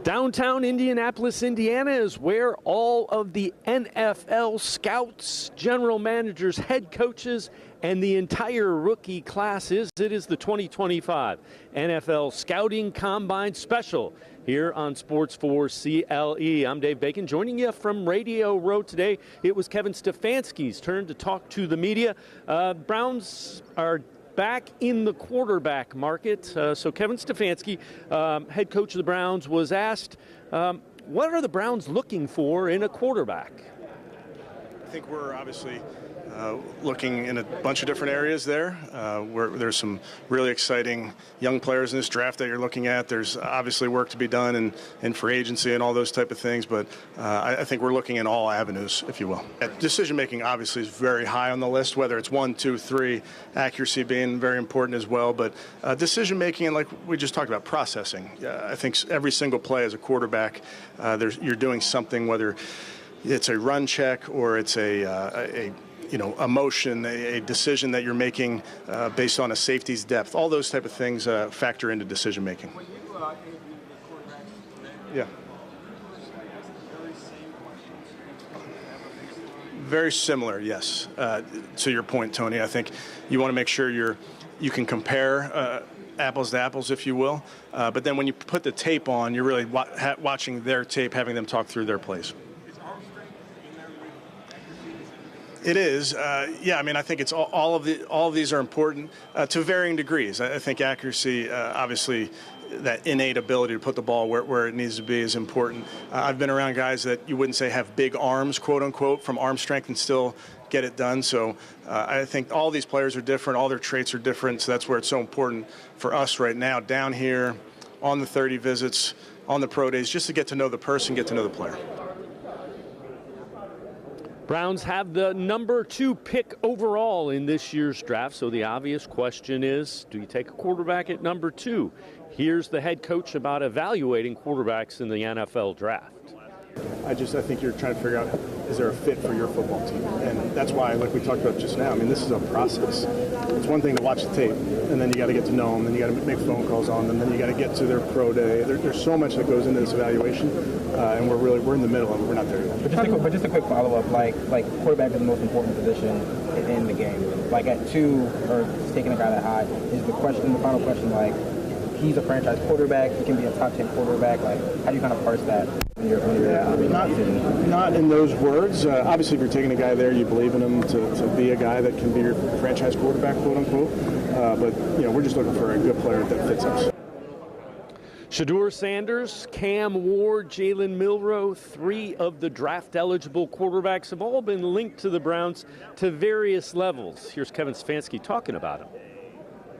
Downtown Indianapolis, Indiana is where all of the NFL scouts, general managers, head coaches, and the entire rookie class is. It is the 2025 NFL Scouting Combine Special here on Sports4CLE. I'm Dave Bacon, joining you from Radio Row today. It was Kevin Stefanski's turn to talk to the media. Browns are back in the quarterback market. So Kevin Stefanski, head coach of the Browns, was asked, what are the Browns looking for in a quarterback? I think we're obviously looking in a bunch of different areas there, where there's some really exciting young players in this draft that you're looking at. There's obviously work to be done in free agency and all those type of things, but I think we're looking in all avenues, if you will. Decision-making obviously is very high on the list, whether it's 1, 2, 3, accuracy being very important as well, but decision-making, and like we just talked about, processing. I think every single play as a quarterback, you're doing something, whether it's a run check or it's a motion, a decision that you're making based on a safety's depth. All those type of things factor into decision making. Yeah. Very similar, yes. To your point, Tony, I think you want to make sure you can compare apples to apples, if you will. But then when you put the tape on, you're really watching their tape, having them talk through their plays. It is, yeah. I mean, I think it's all of these are important to varying degrees. I think accuracy, obviously, that innate ability to put the ball where it needs to be is important. I've been around guys that you wouldn't say have big arms, quote unquote, from arm strength and still get it done. So I think all these players are different, all their traits are different. So that's where it's so important for us right now, down here, on the 30 visits, on the pro days, just to get to know the person, get to know the player. Browns have the number 2 pick overall in this year's draft, so the obvious question is, do you take a quarterback at number 2? Here's the head coach about evaluating quarterbacks in the NFL draft. I think you're trying to figure out, is there a fit for your football team? And that's why, like we talked about just now, I mean, this is a process. It's one thing to watch the tape, and then you got to get to know them, then you got to make phone calls on them, then you got to get to their pro day. There's so much that goes into this evaluation, and we're in the middle of it. We're not there yet. But just a quick follow-up, like quarterback is the most important position in the game. Like at 2, or taking a guy that high, is the final question, like, he's a franchise quarterback, he can be a top 10 quarterback. Like, how do you kind of parse that when you're not in those words. Obviously, if you're taking a guy there, you believe in him to be a guy that can be your franchise quarterback, quote unquote. But we're just looking for a good player that fits us. Shedeur Sanders, Cam Ward, Jalen Milroe, 3 of the draft-eligible quarterbacks have all been linked to the Browns to various levels. Here's Kevin Stefanski talking about him.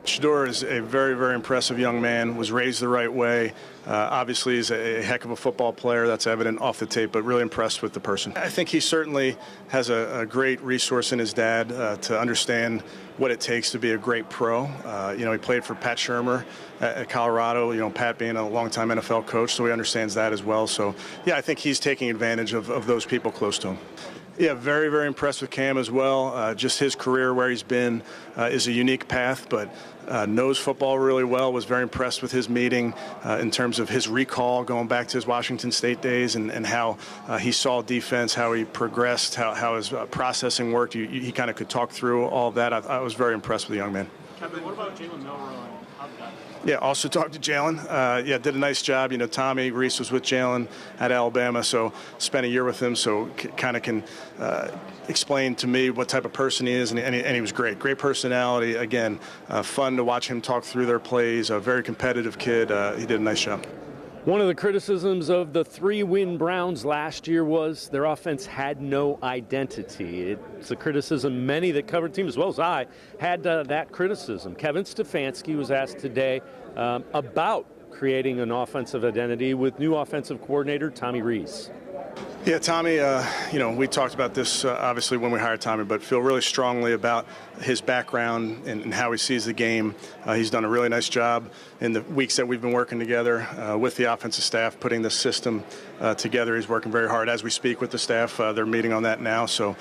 Shedeur is a very, very impressive young man, was raised the right way. Obviously, he's a heck of a football player. That's evident off the tape, but really impressed with the person. I think he certainly has a great resource in his dad to understand what it takes to be a great pro. He played for Pat Shurmur at Colorado, Pat being a longtime NFL coach, so he understands that as well. So, yeah, I think he's taking advantage of those people close to him. Yeah, very, very impressed with Cam as well. Just his career, where he's been, is a unique path, but knows football really well. Was very impressed with his meeting in terms of his recall, going back to his Washington State days, and how he saw defense, how he progressed, how his processing worked. He kind of could talk through all of that. I was very impressed with the young man. Kevin, what about Jalen Milroe? How did that? Yeah, also talked to Jalen. Did a nice job. Tommy Reese was with Jalen at Alabama, so spent a year with him, so kind of can explain to me what type of person he is, and he was great. Great personality. Again, fun to watch him talk through their plays. A very competitive kid. He did a nice job. One of the criticisms of the 3-win Browns last year was their offense had no identity. It's a criticism many that covered teams, as well as I, had that criticism. Kevin Stefanski was asked today about creating an offensive identity with new offensive coordinator Tommy Reese. Yeah, Tommy, we talked about this obviously when we hired Tommy, but feel really strongly about his background and how he sees the game. He's done a really nice job in the weeks that we've been working together with the offensive staff, putting the system together. He's working very hard as we speak with the staff. They're meeting on that now. So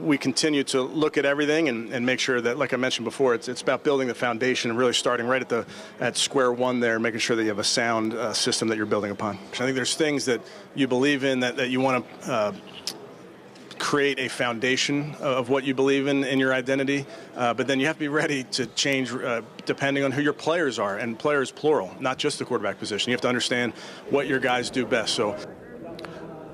we continue to look at everything and make sure that, like I mentioned before, it's about building the foundation and really starting right at square one there, making sure that you have a sound system that you're building upon. I think there's things that you believe in that you want to create a foundation of what you believe in your identity, but then you have to be ready to change depending on who your players are, and players plural, not just the quarterback position. You have to understand what your guys do best. So,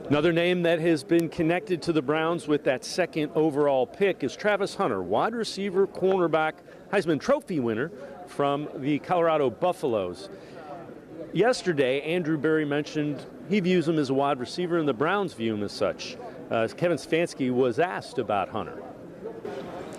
another name that has been connected to the Browns with that second overall pick is Travis Hunter, wide receiver, cornerback, Heisman Trophy winner from the Colorado Buffaloes. Yesterday, Andrew Berry mentioned he views him as a wide receiver, and the Browns view him as such. Kevin Stefanski was asked about Hunter.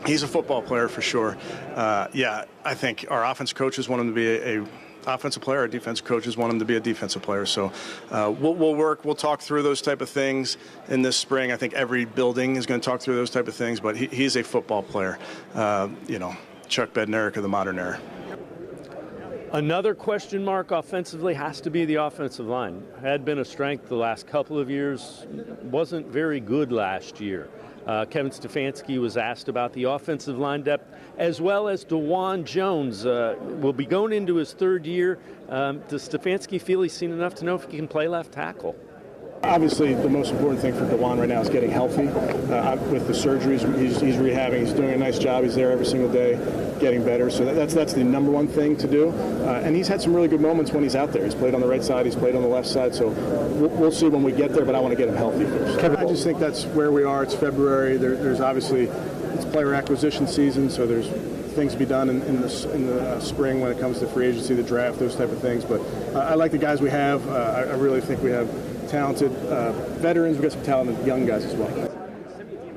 He's a football player for sure. I think our offensive coaches want him to be a offensive player. Our defensive coaches want him to be a defensive player. So we'll talk through those type of things in this spring. I think every building is going to talk through those type of things, but he's a football player. Chuck Bednarik of the modern era. Another question mark offensively has to be the offensive line. Had been a strength the last couple of years, wasn't very good last year. Kevin Stefanski was asked about the offensive line depth, as well as DeJuan Jones. Will be going into his third year. Does Stefanski feel he's seen enough to know if he can play left tackle? Obviously, the most important thing for DeJuan right now is getting healthy. With the surgeries, he's rehabbing. He's doing a nice job. He's there every single day, getting better. So that's the number one thing to do. And he's had some really good moments when he's out there. He's played on the right side. He's played on the left side. So we'll see when we get there, but I want to get him healthy first. Kevin, I just think that's where we are. It's February. There's obviously, it's player acquisition season, so there's things to be done in the spring when it comes to free agency, the draft, those type of things. But I like the guys we have. I really think we have talented veterans. We've got some talented young guys as well.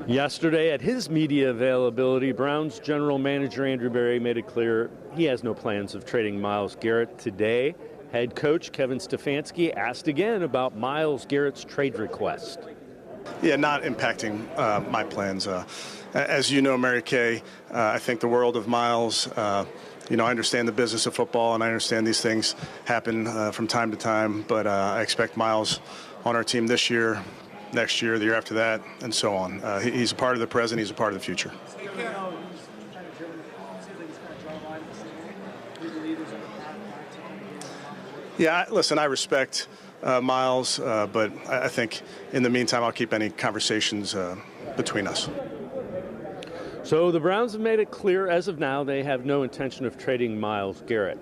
Yesterday at his media availability, Browns general manager Andrew Berry made it clear he has no plans of trading Myles Garrett today. Head coach Kevin Stefanski asked again about Myles Garrett's trade request. Yeah, not impacting my plans. As you know, Mary Kay, I think the world of Myles. I understand the business of football, and I understand these things happen from time to time, but I expect Myles on our team this year, next year, the year after that, and so on. He's a part of the present. He's a part of the future. Yeah, listen, I respect Myles, but I think in the meantime I'll keep any conversations between us. So the Browns have made it clear as of now they have no intention of trading Myles Garrett.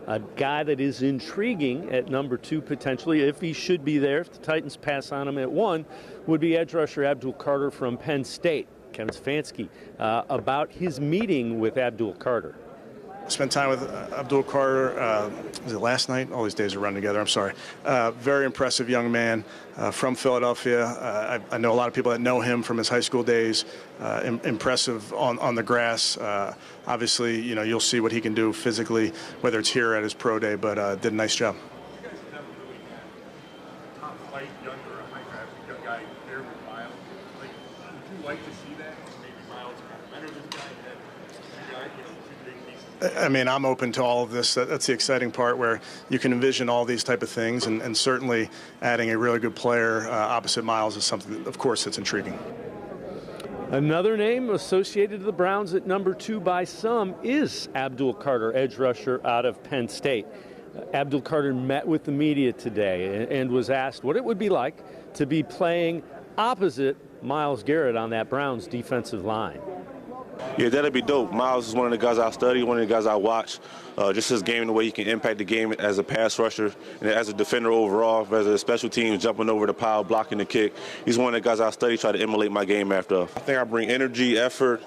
A guy that is intriguing at number 2 potentially, if he should be there, if the Titans pass on him at 1, would be edge rusher Abdul Carter from Penn State. Kevin Stefanski about his meeting with Abdul Carter. Spent time with Abdul Carter, was it last night? All these days are running together, I'm sorry. Very impressive young man from Philadelphia. I know a lot of people that know him from his high school days. Impressive on the grass. Obviously, you'll see what he can do physically, whether it's here or at his pro day, but did a nice job. I mean, I'm open to all of this. That's the exciting part, where you can envision all these type of things, and certainly adding a really good player opposite Myles is something that, of course, that's intriguing. Another name associated to the Browns at number 2 by some is Abdul Carter, edge rusher out of Penn State. Abdul Carter met with the media today and was asked what it would be like to be playing opposite Myles Garrett on that Browns defensive line. Yeah, that'd be dope. Myles is one of the guys I study, one of the guys I watch. Just his game, the way he can impact the game as a pass rusher and as a defender overall, as a special team, jumping over the pile, blocking the kick. He's one of the guys I study, try to emulate my game after. I think I bring energy, effort,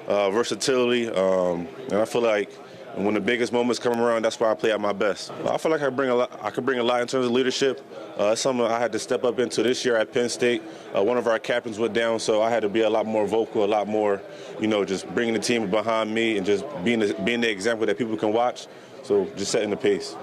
versatility, and I feel like when the biggest moments come around, that's where I play at my best. I feel like I could bring a lot in terms of leadership. It's something I had to step up into this year at Penn State. One of our captains went down, so I had to be a lot more vocal, a lot more, just bringing the team behind me and just being the example that people can watch. So just setting the pace.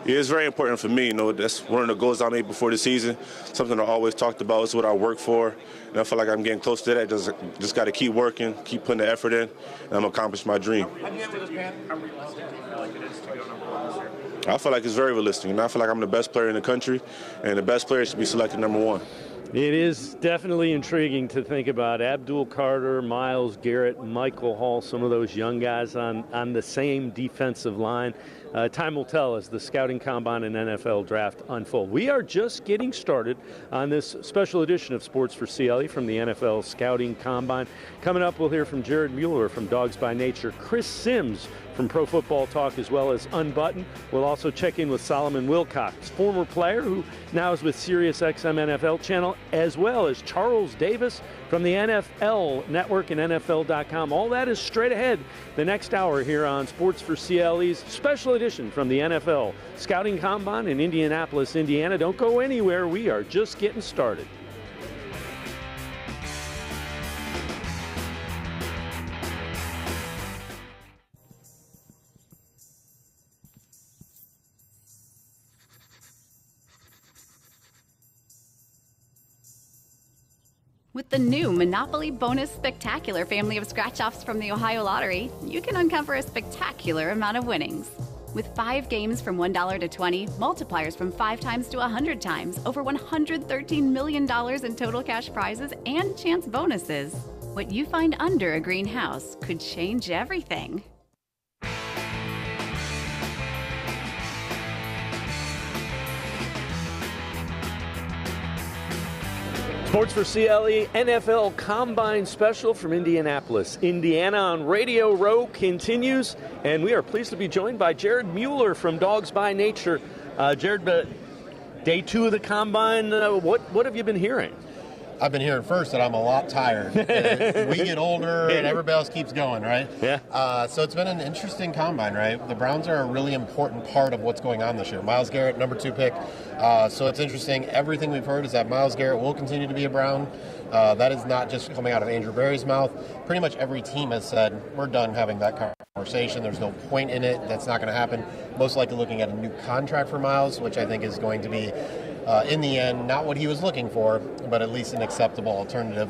Yeah, it's very important for me. That's one of the goals I made before the season. Something I always talked about. It's what I work for, and I feel like I'm getting close to that. Just got to keep working, keep putting the effort in, and I'm gonna accomplish my dream. How realistic do you feel like it is to go number 1 this year? I feel like it's very realistic, and I feel like I'm the best player in the country, and the best player should be selected number 1. It is definitely intriguing to think about Abdul Carter, Myles Garrett, Michael Hall, some of those young guys on the same defensive line. Time will tell as the scouting combine and NFL draft unfold. We are just getting started on this special edition of Sports4CLE from the NFL scouting combine. Coming up, we'll hear from Jared Mueller from Dawgs by Nature, Chris Sims from Pro Football Talk, as well as Unbutton. We'll also check in with Solomon Wilcots, former player who now is with SiriusXM NFL channel, as well as Charles Davis from the NFL Network and NFL.com. All that is straight ahead the next hour here on Sports4CLE's special edition from the NFL Scouting Combine in Indianapolis, Indiana. Don't go anywhere. We are just getting started. With the new Monopoly Bonus Spectacular family of scratch-offs from the Ohio Lottery, you can uncover a spectacular amount of winnings. With 5 games from $1 to 20, multipliers from 5 times to 100 times, over $113 million in total cash prizes, and chance bonuses. What you find under a greenhouse could change everything. Sports4CLE NFL Combine Special from Indianapolis, Indiana on Radio Row continues, and we are pleased to be joined by Jared Mueller from Dawgs by Nature. Jared, day 2 of the Combine, what have you been hearing? I've been hearing first that I'm a lot tired. We get older and everybody else keeps going, right? Yeah. So it's been an interesting combine, right? The Browns are a really important part of what's going on this year. Myles Garrett, number 2 pick. So it's interesting. Everything we've heard is that Myles Garrett will continue to be a Brown. That is not just coming out of Andrew Berry's mouth. Pretty much every team has said, we're done having that conversation. There's no point in it. That's not going to happen. Most likely looking at a new contract for Myles, which I think is going to be, in the end, not what he was looking for, but at least an acceptable alternative.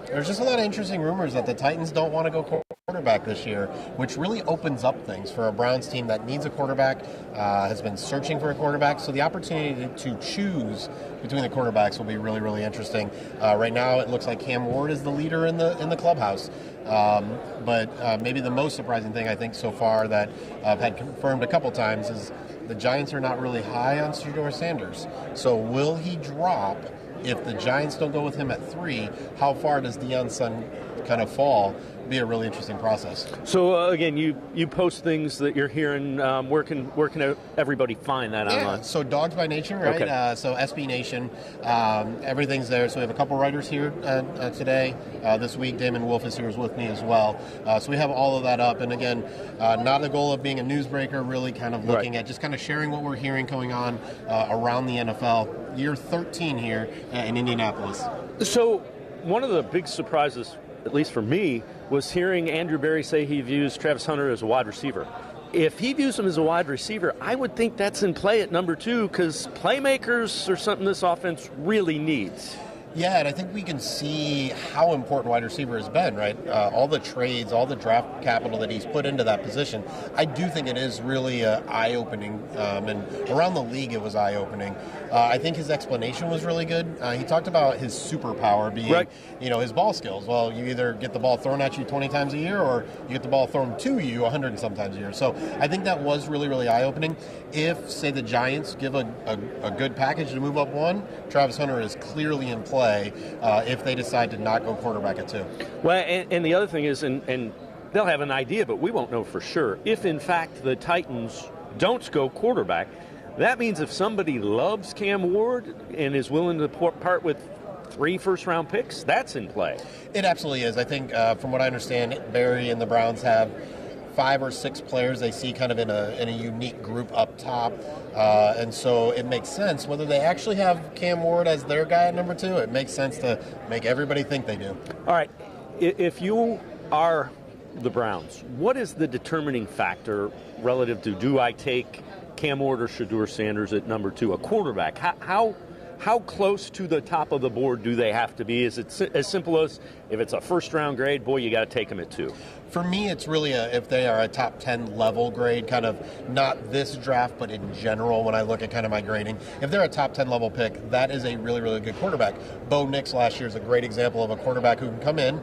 There's just a lot of interesting rumors that the Titans don't want to go quarterback this year, which really opens up things for a Browns team that needs a quarterback, has been searching for a quarterback. So the opportunity to choose between the quarterbacks will be really, really interesting. Right now, it looks like Cam Ward is the leader in the clubhouse. But maybe the most surprising thing I think so far that I've had confirmed a couple times is the Giants are not really high on Shedeur Sanders. So will he drop if the Giants don't go with him at 3? How far does Deion Sun kind of fall? Be a really interesting process. So again, you post things that you're hearing. Where can everybody find that online? So Dawgs by Nature, right? Okay. So SB Nation, everything's there. So we have a couple writers here today. This week, Damon Wolf is here with me as well. So we have all of that up. And again, not the goal of being a newsbreaker, really kind of looking at just kind of sharing what we're hearing going on around the NFL. Year 13 here in Indianapolis. So one of the big surprises, at least for me, was hearing Andrew Berry say he views Travis Hunter as a wide receiver. If he views him as a wide receiver, I would think that's in play at number 2 because playmakers are something this offense really needs. Yeah, and I think we can see how important wide receiver has been, right? All the trades, all the draft capital that he's put into that position. I do think it is really eye-opening, and around the league it was eye-opening. I think his explanation was really good. He talked about his superpower being, his ball skills. Well, you either get the ball thrown at you 20 times a year or you get the ball thrown to you 100 and sometimes a year. So I think that was really, really eye-opening. If, say, the Giants give a good package to move up 1, Travis Hunter is clearly in play. If they decide to not go quarterback at 2. Well, and the other thing is, and they'll have an idea, but we won't know for sure. If, in fact, the Titans don't go quarterback, that means if somebody loves Cam Ward and is willing to part with 3 first-round picks, that's in play. It absolutely is. I think, from what I understand, Barry and the Browns have 5 or 6 players they see kind of in a unique group up top. And so it makes sense. Whether they actually have Cam Ward as their guy at number 2, it makes sense to make everybody think they do. All right. If you are the Browns, what is the determining factor relative to do I take Cam Ward or Shedeur Sanders at number 2, a quarterback. How close to the top of the board do they have to be? Is it as simple as if it's a first-round grade, boy, you got to take them at 2? For me, it's really if they are a top 10 level grade, kind of not this draft, but in general when I look at kind of my grading. If they're a top 10 level pick, that is a really, really good quarterback. Bo Nix last year is a great example of a quarterback who can come in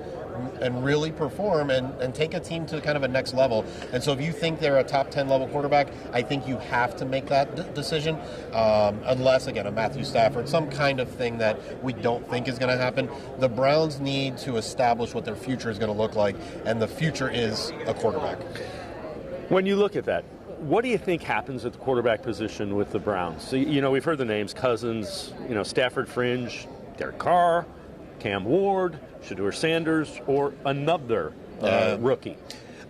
and really perform and take a team to kind of a next level. And so if you think they're a top 10 level quarterback, I think you have to make that decision, unless, again, a Matthew Stafford, some kind of thing that we don't think is going to happen. The Browns need to establish what their future is going to look like, and the future is a quarterback. When you look at that, what do you think happens at the quarterback position with the Browns? So, we've heard the names, Cousins, Stafford fringe, Derek Carr, Cam Ward, Shedeur Sanders, or another rookie.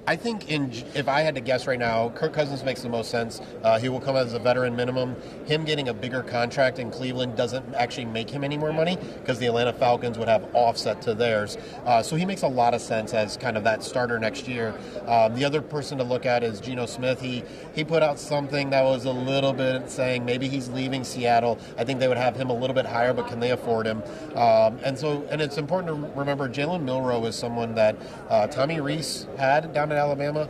I think if I had to guess right now, Kirk Cousins makes the most sense. He will come as a veteran minimum. Him getting a bigger contract in Cleveland doesn't actually make him any more money because the Atlanta Falcons would have offset to theirs. So he makes a lot of sense as kind of that starter next year. The other person to look at is Geno Smith. He put out something that was a little bit saying maybe he's leaving Seattle. I think they would have him a little bit higher, but can they afford him? And it's important to remember Jalen Milroe is someone that Tommy Rees had down in Alabama.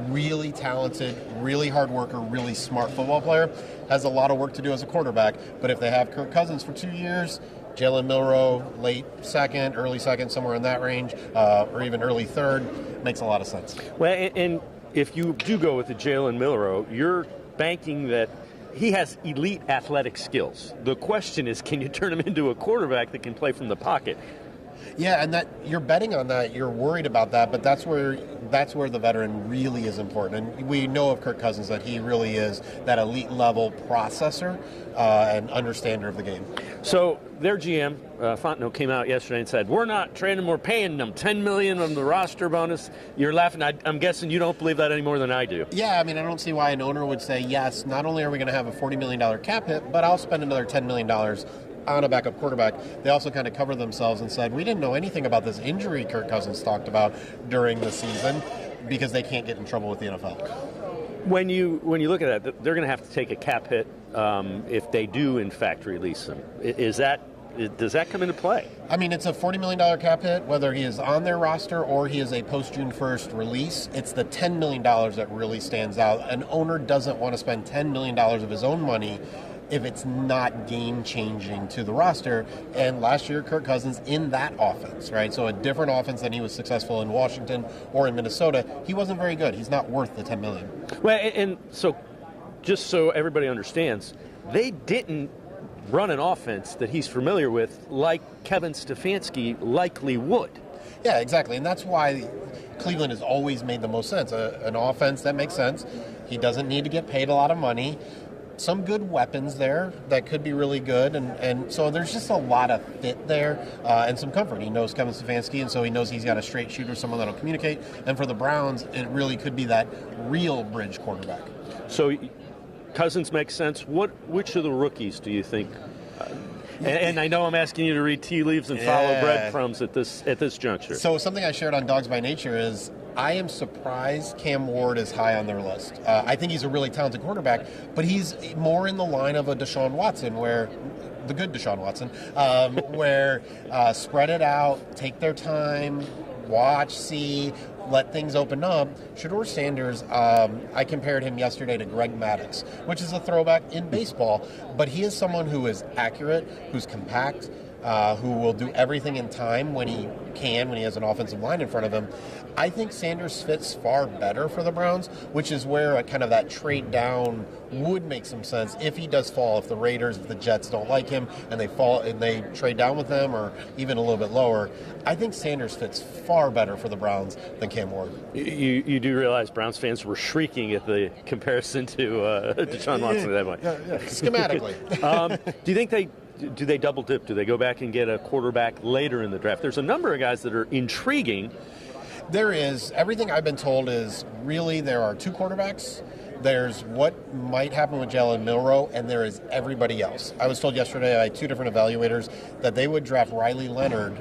Really talented, really hard worker, really smart football player. Has a lot of work to do as a quarterback, but if they have Kirk Cousins for 2 years, Jalen Milroe, late second, early second, somewhere in that range, or even early third, makes a lot of sense. Well, and if you do go with the Jalen Milroe, you're banking that he has elite athletic skills. The question is, can you turn him into a quarterback that can play from the pocket? Yeah, and that you're betting on that. You're worried about that, but that's where the veteran really is important. And we know of Kirk Cousins that he really is that elite level processor and understander of the game. So their GM Fontenot came out yesterday and said, "We're not trading. We're paying them $10 million on the roster bonus." You're laughing. I'm guessing you don't believe that any more than I do. Yeah, I mean, I don't see why an owner would say, "Yes, not only are we going to have a $40 million cap hit, but I'll spend another $10 million." On a backup quarterback. They also kind of covered themselves and said, we didn't know anything about this injury Kirk Cousins talked about during the season because they can't get in trouble with the NFL. When you look at that, they're going to have to take a cap hit if they do, in fact, release him. Does that come into play? I mean, it's a $40 million cap hit, whether he is on their roster or he is a post-June 1st release. It's the $10 million that really stands out. An owner doesn't want to spend $10 million of his own money if it's not game-changing to the roster. And last year, Kirk Cousins in that offense, right? So a different offense than he was successful in Washington or in Minnesota, he wasn't very good. He's not worth the $10 million. Well, and so just so everybody understands, they didn't run an offense that he's familiar with like Kevin Stefanski likely would. Yeah, exactly. And that's why Cleveland has always made the most sense. An offense that makes sense. He doesn't need to get paid a lot of money. Some good weapons there that could be really good, and so there's just a lot of fit there and some comfort. He knows Kevin Stefanski, and so he knows he's got a straight shooter, someone that'll communicate. And for the Browns, it really could be that real bridge quarterback. So Cousins makes sense. Which of the rookies do you think? And I know I'm asking you to read tea leaves and follow breadcrumbs at this juncture. So something I shared on Dawgs by Nature is I am surprised Cam Ward is high on their list. I think he's a really talented quarterback, but he's more in the line of a Deshaun Watson, where the good Deshaun Watson, where spread it out, take their time, watch, see, let things open up. Shedeur Sanders, I compared him yesterday to Greg Maddux, which is a throwback in baseball, but he is someone who is accurate, who's compact, who will do everything in time when he can, when he has an offensive line in front of him. I think Sanders fits far better for the Browns, which is where kind of that trade down would make some sense if he does fall, if the Raiders, if the Jets don't like him and they fall and they trade down with them or even a little bit lower. I think Sanders fits far better for the Browns than Cam Ward. You do realize Browns fans were shrieking at the comparison to Deshaun Watson at that point. Yeah. Schematically. Do you think do they double dip? Do they go back and get a quarterback later in the draft? There's a number of guys that are intriguing. There is. Everything I've been told is really there are two quarterbacks. There's what might happen with Jalen Milroe, and there is everybody else. I was told yesterday by two different evaluators that they would draft Riley Leonard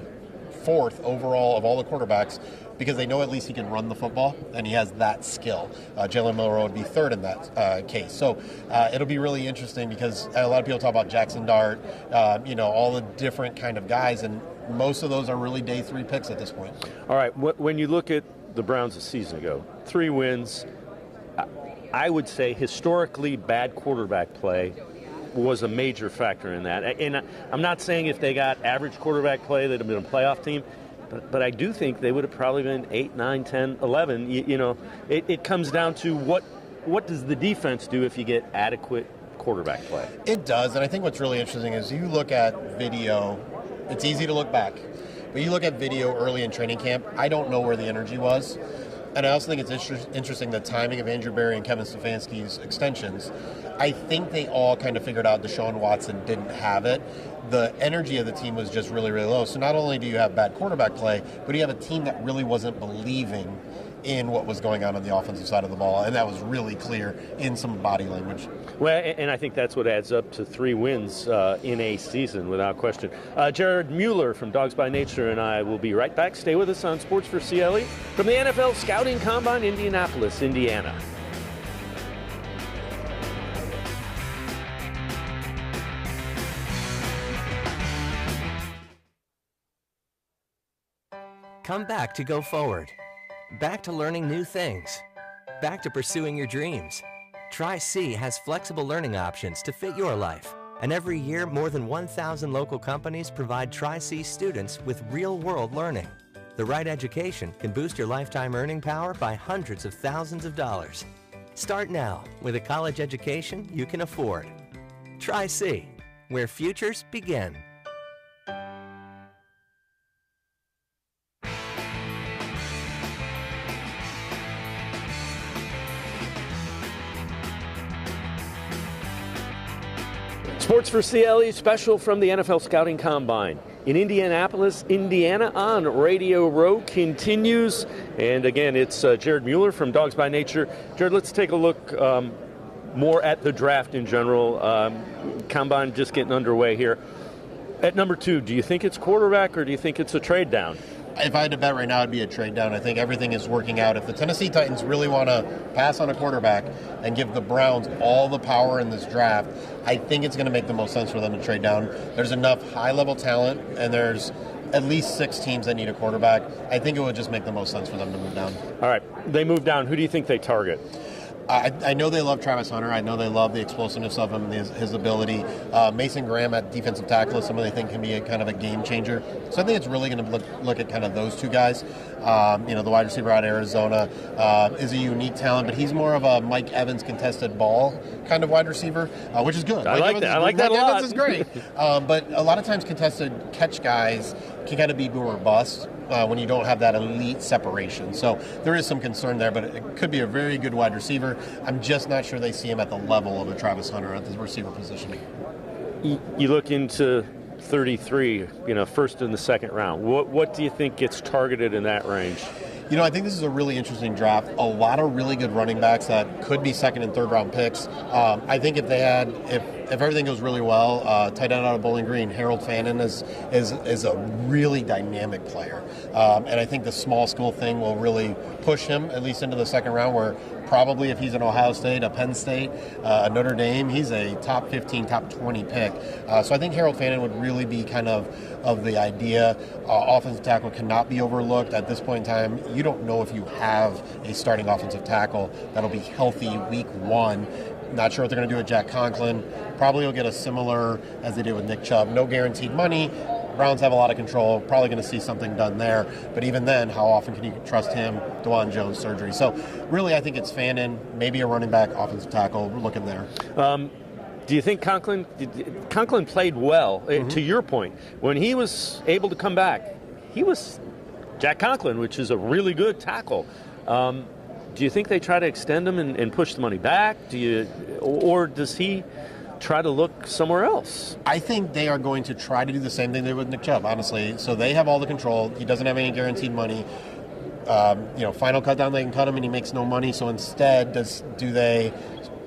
4th overall of all the quarterbacks because they know at least he can run the football and he has that skill. Jalen Milroe would be 3rd in that case. So it'll be really interesting because a lot of people talk about Jackson Dart, all the different kind of guys, and most of those are really day 3 picks at this point. All right, when you look at the Browns a season ago, 3 wins, I would say historically bad quarterback play was a major factor in that. And I'm not saying if they got average quarterback play, they'd have been a playoff team, but I do think they would have probably been 8, 9, 10, 11. It comes down to what does the defense do if you get adequate quarterback play? It does, and I think what's really interesting is you look at video, it's easy to look back, but you look at video early in training camp, I don't know where the energy was. And I also think it's interesting the timing of Andrew Berry and Kevin Stefanski's extensions. I think they all kind of figured out Deshaun Watson didn't have it. The energy of the team was just really, really low. So not only do you have bad quarterback play, but you have a team that really wasn't believing in what was going on the offensive side of the ball, and that was really clear in some body language. Well, and I think that's what adds up to 3 wins in a season, without question. Jared Mueller from Dawgs by Nature and I will be right back. Stay with us on Sports4CLE from the NFL Scouting Combine, Indianapolis, Indiana. Come back to go forward. Back to learning new things. Back to pursuing your dreams. Tri-C has flexible learning options to fit your life. And every year, more than 1,000 local companies provide Tri-C students with real-world learning. The right education can boost your lifetime earning power by hundreds of thousands of dollars. Start now with a college education you can afford. Tri-C, where futures begin. Sports4CLE special from the NFL Scouting Combine in Indianapolis, Indiana on Radio Row continues. And again, it's Jared Mueller from Dawgs by Nature. Jared, let's take a look more at the draft in general. Combine just getting underway here. At number 2, do you think it's quarterback or do you think it's a trade down? If I had to bet right now, it'd be a trade down. I think everything is working out. If the Tennessee Titans really want to pass on a quarterback and give the Browns all the power in this draft, I think it's going to make the most sense for them to trade down. There's enough high-level talent, and there's at least 6 teams that need a quarterback. I think it would just make the most sense for them to move down. All right, they move down. Who do you think they target? I know they love Travis Hunter. I know they love the explosiveness of him, his ability. Mason Graham at defensive tackle is someone they think can be a kind of a game changer. So I think it's really going to look at kind of those 2 guys. The wide receiver out of Arizona is a unique talent, but he's more of a Mike Evans contested ball kind of wide receiver, which is good. I like that. I like that a lot. Evans is great. But a lot of times contested catch guys can kind of be more bust when you don't have that elite separation. So there is some concern there, but it could be a very good wide receiver. I'm just not sure they see him at the level of a Travis Hunter at the receiver position. You look into 33, first and the second round. What do you think gets targeted in that range? I think this is a really interesting draft. A lot of really good running backs that could be second and third round picks. I think if everything goes really well, tight end out of Bowling Green, Harold Fannin is a really dynamic player. And I think the small school thing will really push him at least into the second round, where probably if he's an Ohio State, a Penn State, a Notre Dame, he's a top 15, top 20 pick. So I think Harold Fannin would really be kind of the idea. Offensive tackle cannot be overlooked. At this point in time, you don't know if you have a starting offensive tackle that'll be healthy week 1. Not sure what they're going to do with Jack Conklin. Probably will get a similar as they did with Nick Chubb. No guaranteed money. Browns have a lot of control. Probably going to see something done there. But even then, how often can you trust him? DeJuan Jones surgery. So really, I think it's Fannin, maybe a running back, offensive tackle. We're looking there. Do you think Conklin played well? Mm-hmm. To your point, when he was able to come back, he was Jack Conklin, which is a really good tackle. Do you think they try to extend him and push the money back? Or does he try to look somewhere else? I think they are going to try to do the same thing they did with Nick Chubb, honestly. So they have all the control. He doesn't have any guaranteed money. Final cut down, they can cut him and he makes no money. So instead, do they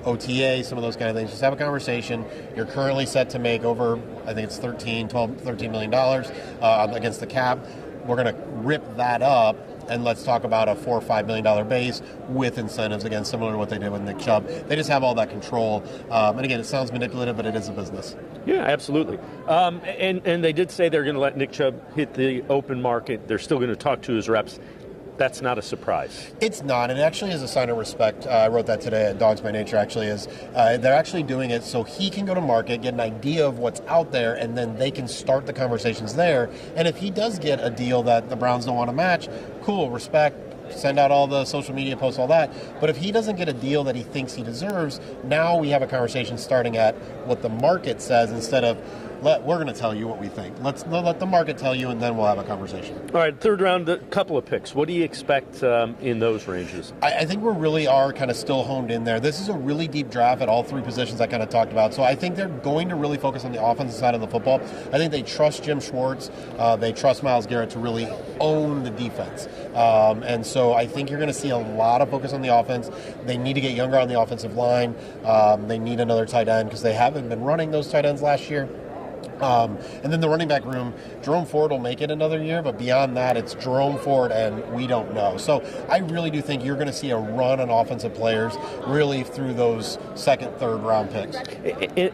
OTA, some of those kind of things? Just have a conversation. You're currently set to make over, I think it's $13 million against the cap. we're going to rip that up, and let's talk about a $4 or $5 million base with incentives, again, similar to what they did with Nick Chubb. They just have all that control. And again, it sounds manipulative, but it is a business. Yeah, absolutely. And they did say they're going to let Nick Chubb hit the open market. They're still going to talk to his reps. That's not a surprise. It's not. It actually is a sign of respect. I wrote that today at Dawgs by Nature, actually, is they're actually doing it so he can go to market, get an idea of what's out there, and then they can start the conversations there. And if he does get a deal that the Browns don't want to match, cool, respect, send out all the social media posts, all that. But if he doesn't get a deal that he thinks he deserves, now we have a conversation starting at what the market says instead of, we're going to tell you what we think. Let's let the market tell you, and then we'll have a conversation. All right, third round, a couple of picks. What do you expect in those ranges? I think we really are kind of still honed in there. This is a really deep draft at all three positions I kind of talked about. So I think they're going to really focus on the offensive side of the football. I think they trust Jim Schwartz. They trust Myles Garrett to really own the defense. And so I think you're going to see a lot of focus on the offense. They need to get younger on the offensive line. They need another tight end because they haven't been running those tight ends last year. And then the running back room, Jerome Ford will make it another year, but beyond that, it's Jerome Ford and we don't know. So I really do think you're going to see a run on offensive players really through those second, third round picks.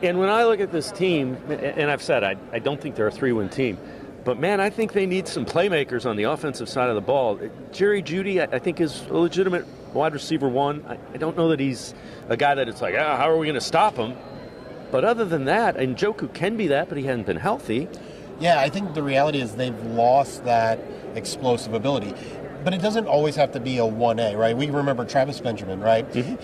And when I look at this team, and I've said I don't think they're a 3-win team, but man, I think they need some playmakers on the offensive side of the ball. Jerry Jeudy, I think, is a legitimate wide receiver one. I don't know that he's a guy that it's like, how are we going to stop him? But other than that, and Njoku can be that, but he hasn't been healthy. Yeah, I think the reality is they've lost that explosive ability. But it doesn't always have to be a 1A, right? We remember Travis Benjamin, right? Mm-hmm.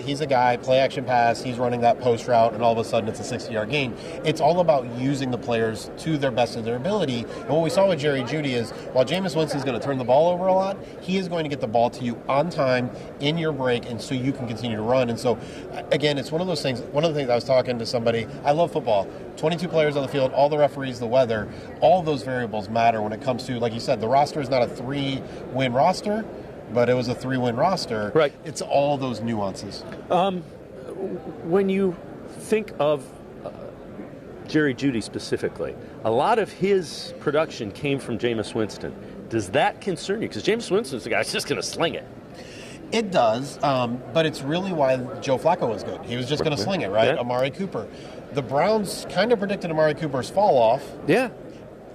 He's a guy, play action pass, he's running that post route, and all of a sudden it's a 60-yard gain. It's all about using the players to their best of their ability. And what we saw with Jerry Jeudy is, while Jameis Winston's going to turn the ball over a lot, he is going to get the ball to you on time, in your break, and so you can continue to run. And so, again, it's one of those things. One of the things I was talking to somebody, I love football. 22 players on the field, all the referees, the weather, all those variables matter when it comes to, like you said, the roster is not a 3-win roster, but it was a 3-win roster. Right. It's all those nuances. When you think of Jerry Jeudy specifically, a lot of his production came from Jameis Winston. Does that concern you? Because Jameis Winston's the guy who's just going to sling it. It does, but it's really why Joe Flacco was good. He was just going to sling it, right? Yeah. Amari Cooper. The Browns kind of predicted Amari Cooper's fall off. Yeah.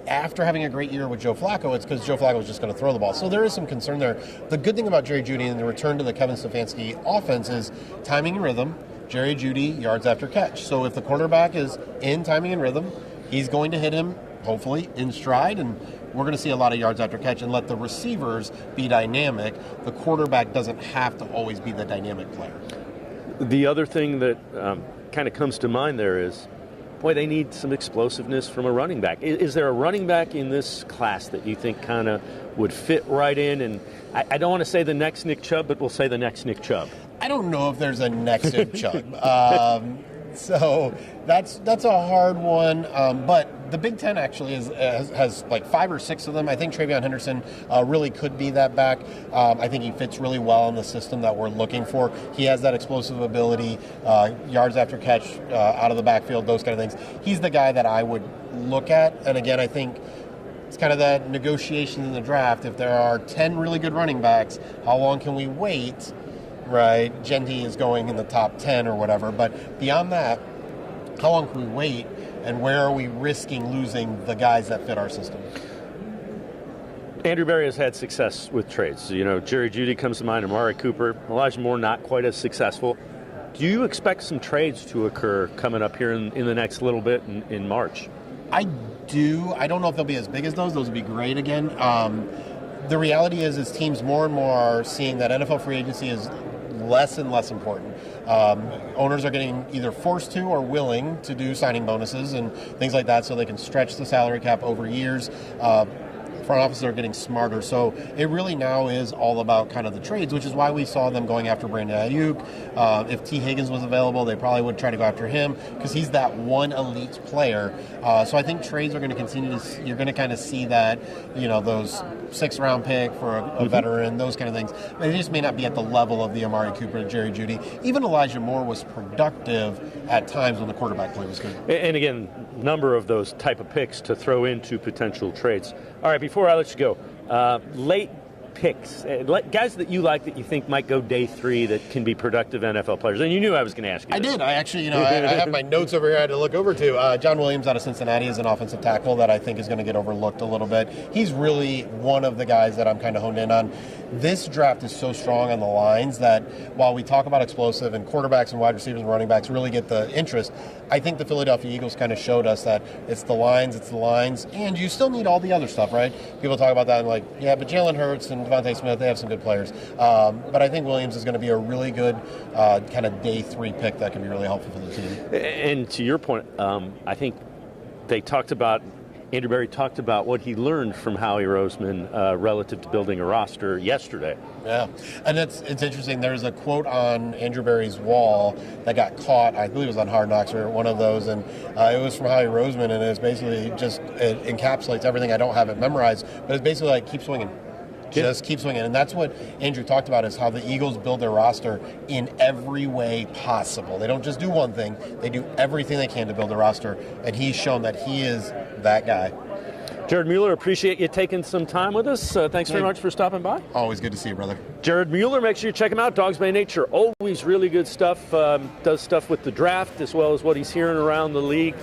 After having a great year with Joe Flacco, it's because Joe Flacco was just going to throw the ball. So there is some concern there. The good thing about Jerry Jeudy and the return to the Kevin Stefanski offense is timing and rhythm. Jerry Jeudy, yards after catch. So if the quarterback is in timing and rhythm, he's going to hit him, hopefully, in stride, and we're going to see a lot of yards after catch and let the receivers be dynamic. The quarterback doesn't have to always be the dynamic player. The other thing that kind of comes to mind there is, boy, they need some explosiveness from a running back. Is there a running back in this class that you think kind of would fit right in? And I don't want to say the next Nick Chubb, but we'll say the next Nick Chubb. I don't know if there's a next Nick Chubb. So that's a hard one. But the Big Ten actually has like 5 or 6 of them. I think TreVeyon Henderson really could be that back. I think he fits really well in the system that we're looking for. He has that explosive ability, yards after catch, out of the backfield, those kind of things. He's the guy that I would look at. And again, I think it's kind of that negotiation in the draft. If there are 10 really good running backs, how long can we wait? Right, Genty is going in the top 10 or whatever, but beyond that, how long can we wait, and where are we risking losing the guys that fit our system? Andrew Berry has had success with trades. You know, Jerry Jeudy comes to mind, Amari Cooper, Elijah Moore not quite as successful. Do you expect some trades to occur coming up here in the next little bit in March? I do. I don't know if they'll be as big as those. Those would be great again. The reality is teams more and more are seeing that NFL free agency is less and less important. Owners are getting either forced to or willing to do signing bonuses and things like that so they can stretch the salary cap over years. Front offices are getting smarter. So it really now is all about kind of the trades, which is why we saw them going after Brandon Ayuk. If T. Higgins was available, they probably would try to go after him because he's that one elite player. So I think trades are going to continue to, you're going to kind of see that, you know, those 6th-round pick for a veteran, those kind of things. They just may not be at the level of the Amari Cooper and Jerry Jeudy. Even Elijah Moore was productive at times when the quarterback play was good. And again, number of those type of picks to throw into potential trades. All right, before I let you go, late picks, guys that you like that you think might go day 3 that can be productive NFL players. And you knew I was going to ask you. I did. I actually, I have my notes over here I had to look over to. John Williams out of Cincinnati is an offensive tackle that I think is going to get overlooked a little bit. He's really one of the guys that I'm kind of honed in on. This draft is so strong on the lines that while we talk about explosive and quarterbacks and wide receivers and running backs really get the interest, I think the Philadelphia Eagles kind of showed us that it's the lines, and you still need all the other stuff, right? People talk about that and like, yeah, but Jalen Hurts and Devontae Smith, they have some good players. But I think Williams is going to be a really good kind of day 3 pick that can be really helpful for the team. And to your point, I think Andrew Berry talked about what he learned from Howie Roseman relative to building a roster yesterday. Yeah, and it's interesting. There's a quote on Andrew Berry's wall that got caught. I believe it was on Hard Knocks or one of those, and it was from Howie Roseman, and it's basically it encapsulates everything. I don't have it memorized, but it's basically like keep swinging. Just keep swinging. And that's what Andrew talked about is how the Eagles build their roster in every way possible. They don't just do one thing. They do everything they can to build a roster. And he's shown that he is that guy. Jared Mueller, appreciate you taking some time with us. Thanks very much for stopping by. Always good to see you, brother. Jared Mueller, make sure you check him out. Dawgs by Nature, always really good stuff. Does stuff with the draft as well as what he's hearing around the league.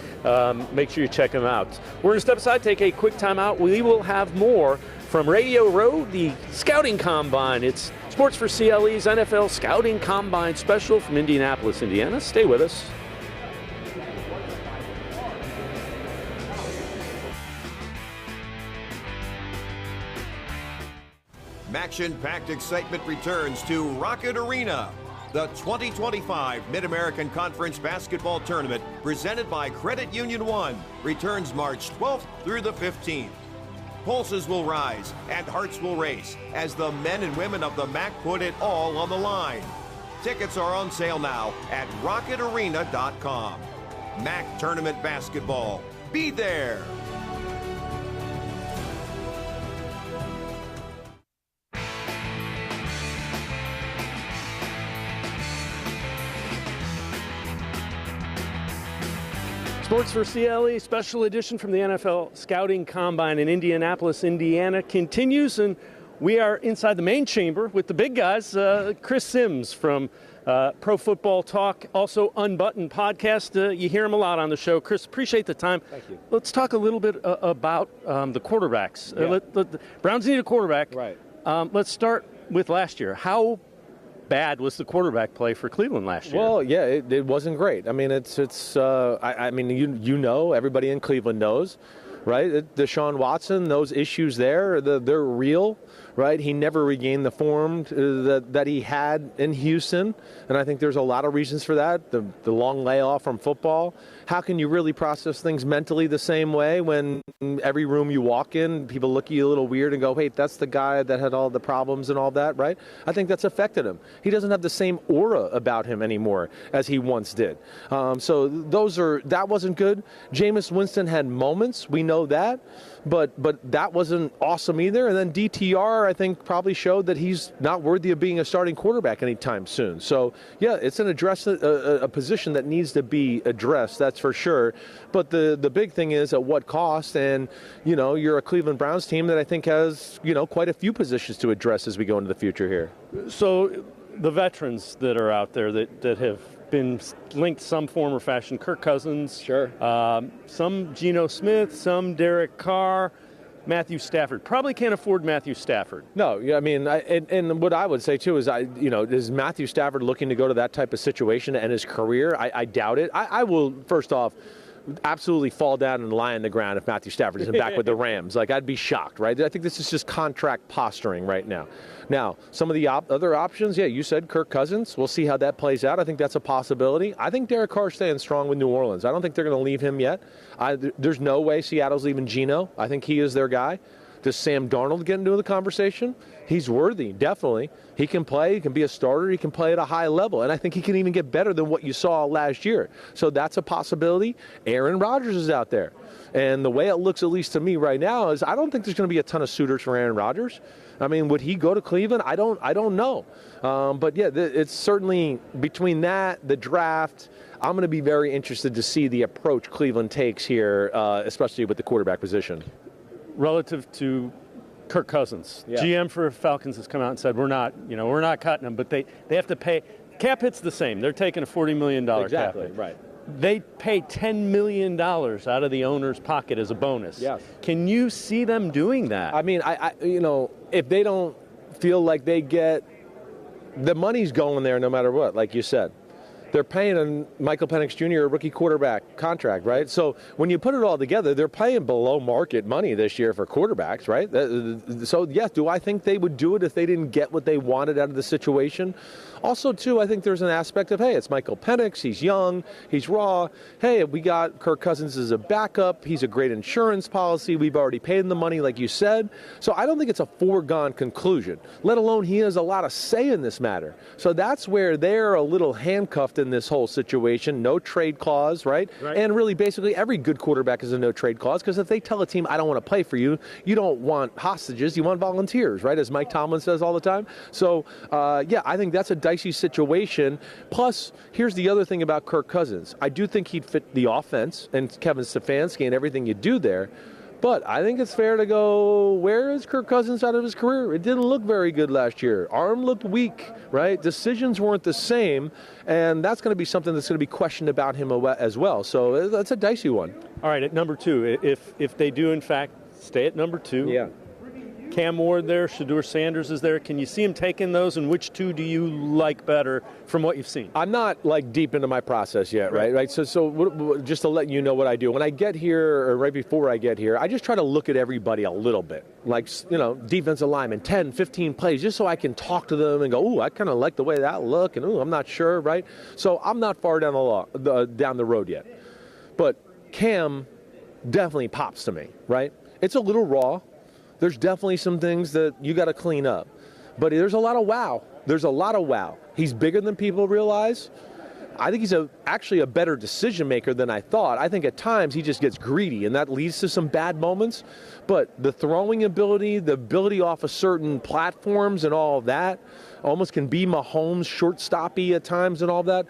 Make sure you check him out. We're going to step aside, take a quick time out. We will have more from Radio Row, the Scouting Combine. It's Sports4CLE's NFL Scouting Combine special from Indianapolis, Indiana. Stay with us. Action-packed excitement returns to Rocket Arena. The 2025 Mid-American Conference Basketball Tournament, presented by Credit Union One, returns March 12th through the 15th. Pulses will rise and hearts will race as the men and women of the MAC put it all on the line. Tickets are on sale now at rocketarena.com. MAC Tournament Basketball. Be there! Sports4CLE special edition from the NFL Scouting Combine in Indianapolis, Indiana continues, and we are inside the main chamber with the big guys. Chris Sims from Pro Football Talk, also Unbuttoned podcast. You hear him a lot on the show. Chris, appreciate the time. Thank you. Let's talk a little bit about the quarterbacks. Yeah. The Browns need a quarterback. Right. Let's start with last year. How bad was the quarterback play for Cleveland last year? Well, yeah, it wasn't great. I mean, you know, everybody in Cleveland knows, right? Deshaun Watson, those issues there, they're real, right? He never regained the form that he had in Houston, and I think there's a lot of reasons for that. The long layoff from football. How can you really process things mentally the same way when every room you walk in, people look at you a little weird and go, hey, that's the guy that had all the problems and all that, right? I think that's affected him. He doesn't have the same aura about him anymore as he once did. So that wasn't good. Jameis Winston had moments, we know that, but that wasn't awesome either. And then DTR, I think, probably showed that he's not worthy of being a starting quarterback anytime soon. So, yeah, it's a position that needs to be addressed, that's for sure. But the big thing is at what cost? And, you know, you're a Cleveland Browns team that I think has, you know, quite a few positions to address as we go into the future here. So the veterans that are out there that have been linked some form or fashion, Kirk Cousins, sure, some Geno Smith, some Derek Carr, Matthew Stafford. Probably can't afford Matthew Stafford. No, I mean, and what I would say too is, is Matthew Stafford looking to go to that type of situation and his career? I doubt it. I will, first off, absolutely fall down and lie on the ground if Matthew Stafford isn't back with the Rams. Like, I'd be shocked, right? I think this is just contract posturing right now. Now, some of the other options, yeah, you said Kirk Cousins. We'll see how that plays out. I think that's a possibility. I think Derek Carr's staying strong with New Orleans. I don't think they're going to leave him yet. There's no way Seattle's leaving Geno. I think he is their guy. Does Sam Darnold get into the conversation? He's worthy, definitely. He can play, he can be a starter, he can play at a high level, and I think he can even get better than what you saw last year. So that's a possibility. Aaron Rodgers is out there. And the way it looks, at least to me right now, is I don't think there's going to be a ton of suitors for Aaron Rodgers. I mean, would he go to Cleveland? I don't know. But yeah, it's certainly between that, the draft, I'm going to be very interested to see the approach Cleveland takes here, especially with the quarterback position. Relative to Kirk Cousins, GM for Falcons has come out and said we're not cutting him, but they have to pay. Cap hit's the same. They're taking a $40 million cap hit. Right. They pay $10 million out of the owner's pocket as a bonus. Yes. Can you see them doing that? I mean, I if they don't feel like they get the money's going there no matter what, like you said. They're paying a Michael Penix Jr. a rookie quarterback contract, right? So when you put it all together, they're paying below market money this year for quarterbacks, right? So, yes, do I think they would do it if they didn't get what they wanted out of the situation? Also, too, I think there's an aspect of, hey, it's Michael Penix. He's young. He's raw. Hey, we got Kirk Cousins as a backup. He's a great insurance policy. We've already paid him the money, like you said. So I don't think it's a foregone conclusion, let alone he has a lot of say in this matter. So that's where they're a little handcuffed in this whole situation. No trade clause, right? And really, basically, every good quarterback has a no trade clause, because if they tell a team, I don't want to play for you, you don't want hostages, you want volunteers, right? As Mike Tomlin says all the time. So, yeah, I think that's a dicey situation. Plus, here's the other thing about Kirk Cousins. I do think he'd fit the offense and Kevin Stefanski and everything you do there. But I think it's fair to go, where is Kirk Cousins out of his career? It didn't look very good last year. Arm looked weak, right? Decisions weren't the same, and that's going to be something that's going to be questioned about him as well. So that's a dicey one. All right, at number 2, if they do, in fact, stay at number 2. Yeah. Cam Ward there, Shedeur Sanders is there. Can you see him taking those, and which 2 do you like better from what you've seen? I'm not deep into my process yet, right? So just to let you know what I do. When I get here, or right before I get here, I just try to look at everybody a little bit. Like, defensive linemen, 10, 15 plays, just so I can talk to them and go, ooh, I kind of like the way that look, and ooh, I'm not sure, right? So I'm not far down the road yet. But Cam definitely pops to me, right? It's a little raw. There's definitely some things that you got to clean up. But there's a lot of wow. There's a lot of wow. He's bigger than people realize. I think he's actually a better decision maker than I thought. I think at times he just gets greedy, and that leads to some bad moments. But the throwing ability, the ability off of certain platforms and all of that, almost can be Mahomes shortstoppy at times and all that.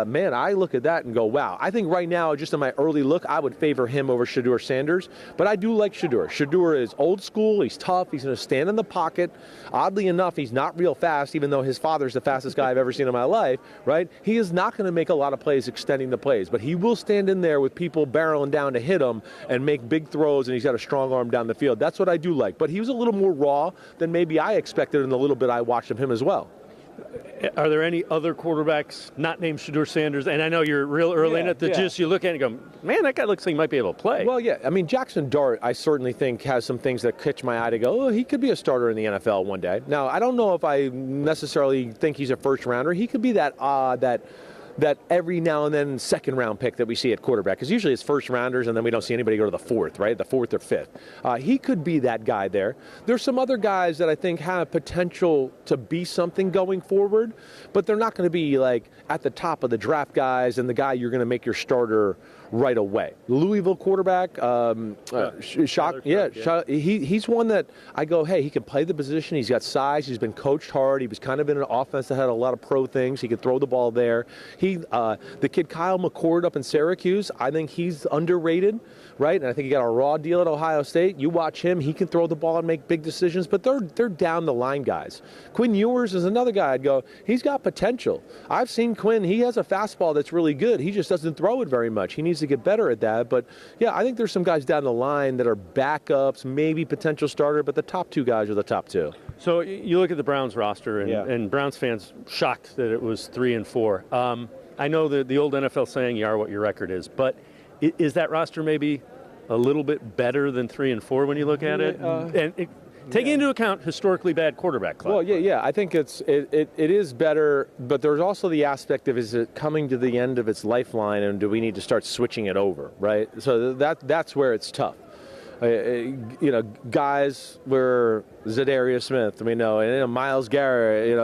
Man, I look at that and go, wow. I think right now, just in my early look, I would favor him over Shedeur Sanders. But I do like Shedeur. Shedeur is old school. He's tough. He's going to stand in the pocket. Oddly enough, he's not real fast, even though his father's the fastest guy I've ever seen in my life, right? He is not going to make a lot of plays extending the plays, but he will stand in there with people barreling down to hit him and make big throws, and he's got a strong arm down the field. That's what I do like. But he was a little more raw than maybe I expected in the little bit I watched of him as well. Are there any other quarterbacks not named Shedeur Sanders? And I know you're real early in it, that just you look at it and go, man, that guy looks like he might be able to play. Well, yeah. I mean, Jackson Dart, I certainly think, has some things that catch my eye to go, oh, he could be a starter in the NFL one day. Now, I don't know if I necessarily think he's a first rounder. He could be that every now and then second round pick that we see at quarterback, because usually it's first rounders and then we don't see anybody go to the fourth, right? The fourth or fifth. He could be that guy there. There's some other guys that I think have potential to be something going forward, but they're not going to be like at the top of the draft guys and the guy you're going to make your starter right away. Louisville quarterback, he's one that I go, hey, he can play the position. He's got size. He's been coached hard. He was kind of in an offense that had a lot of pro things. He could throw the ball there. The kid Kyle McCord up in Syracuse, I think he's underrated, right? And I think he got a raw deal at Ohio State. You watch him. He can throw the ball and make big decisions, but they're down the line guys. Quinn Ewers is another guy I'd go, he's got potential. I've seen Quinn. He has a fastball that's really good. He just doesn't throw it very much. He needs to get better at that. But, yeah, I think there's some guys down the line that are backups, maybe potential starter, but the top 2 guys are the top 2. So you look at the Browns roster, and Browns fans shocked that it was 3 and 4. I know the old NFL saying, you are what your record is, but is that roster maybe a little bit better than 3 and 4 when you look at it? Taking into account historically bad quarterback class. Well, yeah. I think it is better, but there's also the aspect of, is it coming to the end of its lifeline, and do we need to start switching it over, right? So that's where it's tough. Guys were Zadarius Smith, we know, and Myles Garrett,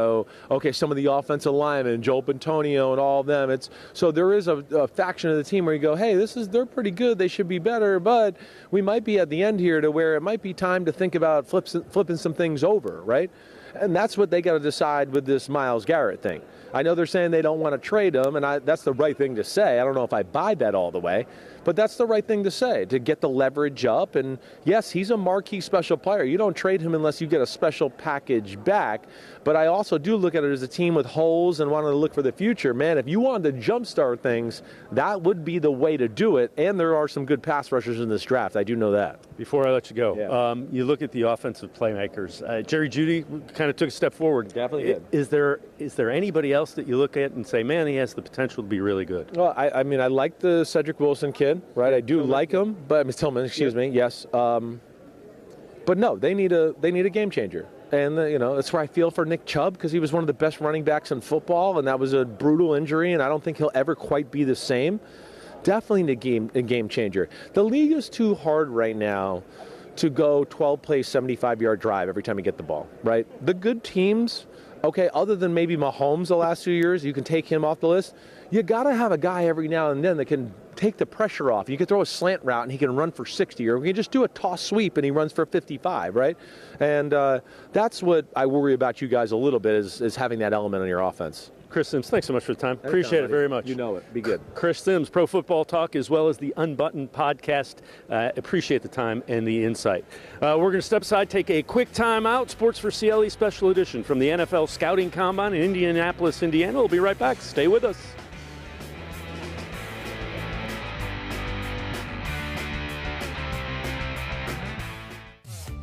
okay, some of the offensive linemen, Joe Pantonio and all of them. So there is a faction of the team where you go, hey, they're pretty good, they should be better, but we might be at the end here to where it might be time to think about flipping some things over, right? And that's what they got to decide with this Myles Garrett thing. I know they're saying they don't want to trade him, and that's the right thing to say. I don't know if I buy that all the way, but that's the right thing to say, to get the leverage up. And yes, he's a marquee special player. You don't trade him unless you get a special package back. But I also do look at it as a team with holes and wanting to look for the future. Man, if you wanted to jumpstart things, that would be the way to do it. And there are some good pass rushers in this draft. I do know that. Before I let you go, you look at the offensive playmakers. Jerry Jeudy kind of took a step forward. Definitely did. Is there anybody else that you look at and say, man, he has the potential to be really good? Well, I mean, I like the Cedric Wilson kid, right? I do like him, but Tillman, excuse me, yes. But no, they need a game changer. And, that's where I feel for Nick Chubb, because he was one of the best running backs in football, and that was a brutal injury, and I don't think he'll ever quite be the same. Definitely a game changer. The league is too hard right now to go 12-play, 75-yard drive every time you get the ball, right? The good teams, okay, other than maybe Mahomes the last 2 years, you can take him off the list. You got to have a guy every now and then that can take the pressure off. You can throw a slant route and he can run for 60, or we can just do a toss sweep and he runs for 55, right? And that's what I worry about you guys a little bit, is having that element on your offense. Chris Sims, thanks so much for the time. Appreciate it very much. You know it. Be good. Chris Sims, Pro Football Talk, as well as the Unbuttoned podcast. Appreciate the time and the insight. We're going to step aside, take a quick time out. Sports4CLE Special Edition from the NFL Scouting Combine in Indianapolis, Indiana. We'll be right back. Stay with us.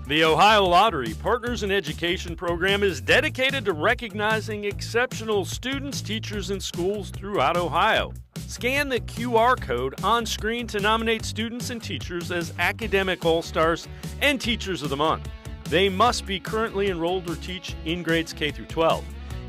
The Ohio Lottery Partners in Education program is dedicated to recognizing exceptional students, teachers, and schools throughout Ohio. Scan the QR code on screen to nominate students and teachers as Academic All-Stars and Teachers of the Month. They must be currently enrolled or teach in grades K through 12.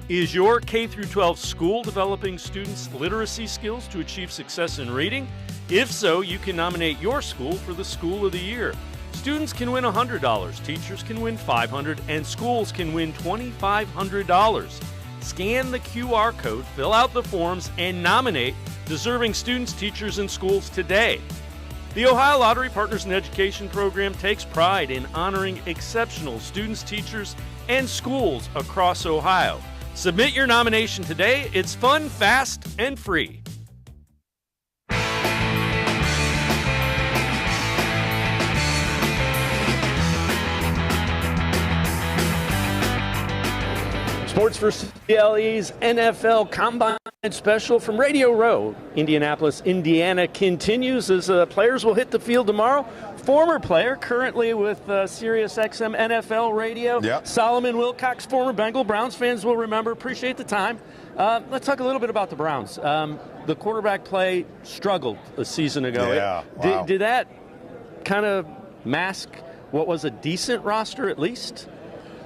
Is your K through 12 school developing students' literacy skills to achieve success in reading? If so, you can nominate your school for the School of the Year. Students can win $100, teachers can win $500, and schools can win $2,500. Scan the QR code, fill out the forms, and nominate deserving students, teachers, and schools today. The Ohio Lottery Partners in Education program takes pride in honoring exceptional students, teachers, and schools across Ohio. Submit your nomination today. It's fun, fast, and free. Sports4CLE's NFL Combine Special from Radio Row, Indianapolis, Indiana, continues as players will hit the field tomorrow. Former player, currently with SiriusXM NFL Radio, Solomon Wilcots, former Bengal. Browns fans will remember. Appreciate the time. Let's talk a little bit about the Browns. The quarterback play struggled a season ago. Yeah, wow. Did that kind of mask what was a decent roster at least?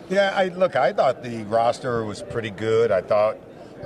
Yeah, I thought the roster was pretty good. I thought,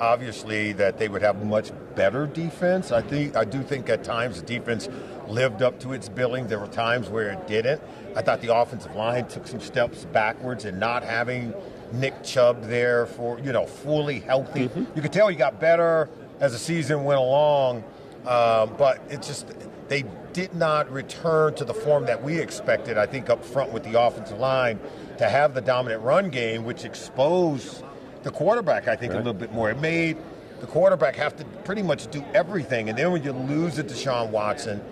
obviously, that they would have much better defense. I do think at times the defense lived up to its billing. There were times where it didn't. I thought the offensive line took some steps backwards in not having Nick Chubb there for, fully healthy. You could tell he got better as the season went along, but it's just they did not return to the form that we expected, I think, up front with the offensive line, to have the dominant run game, which exposed the quarterback, I think, a little bit more. It made the quarterback have to pretty much do everything. And then when you lose it to Deshaun Watson,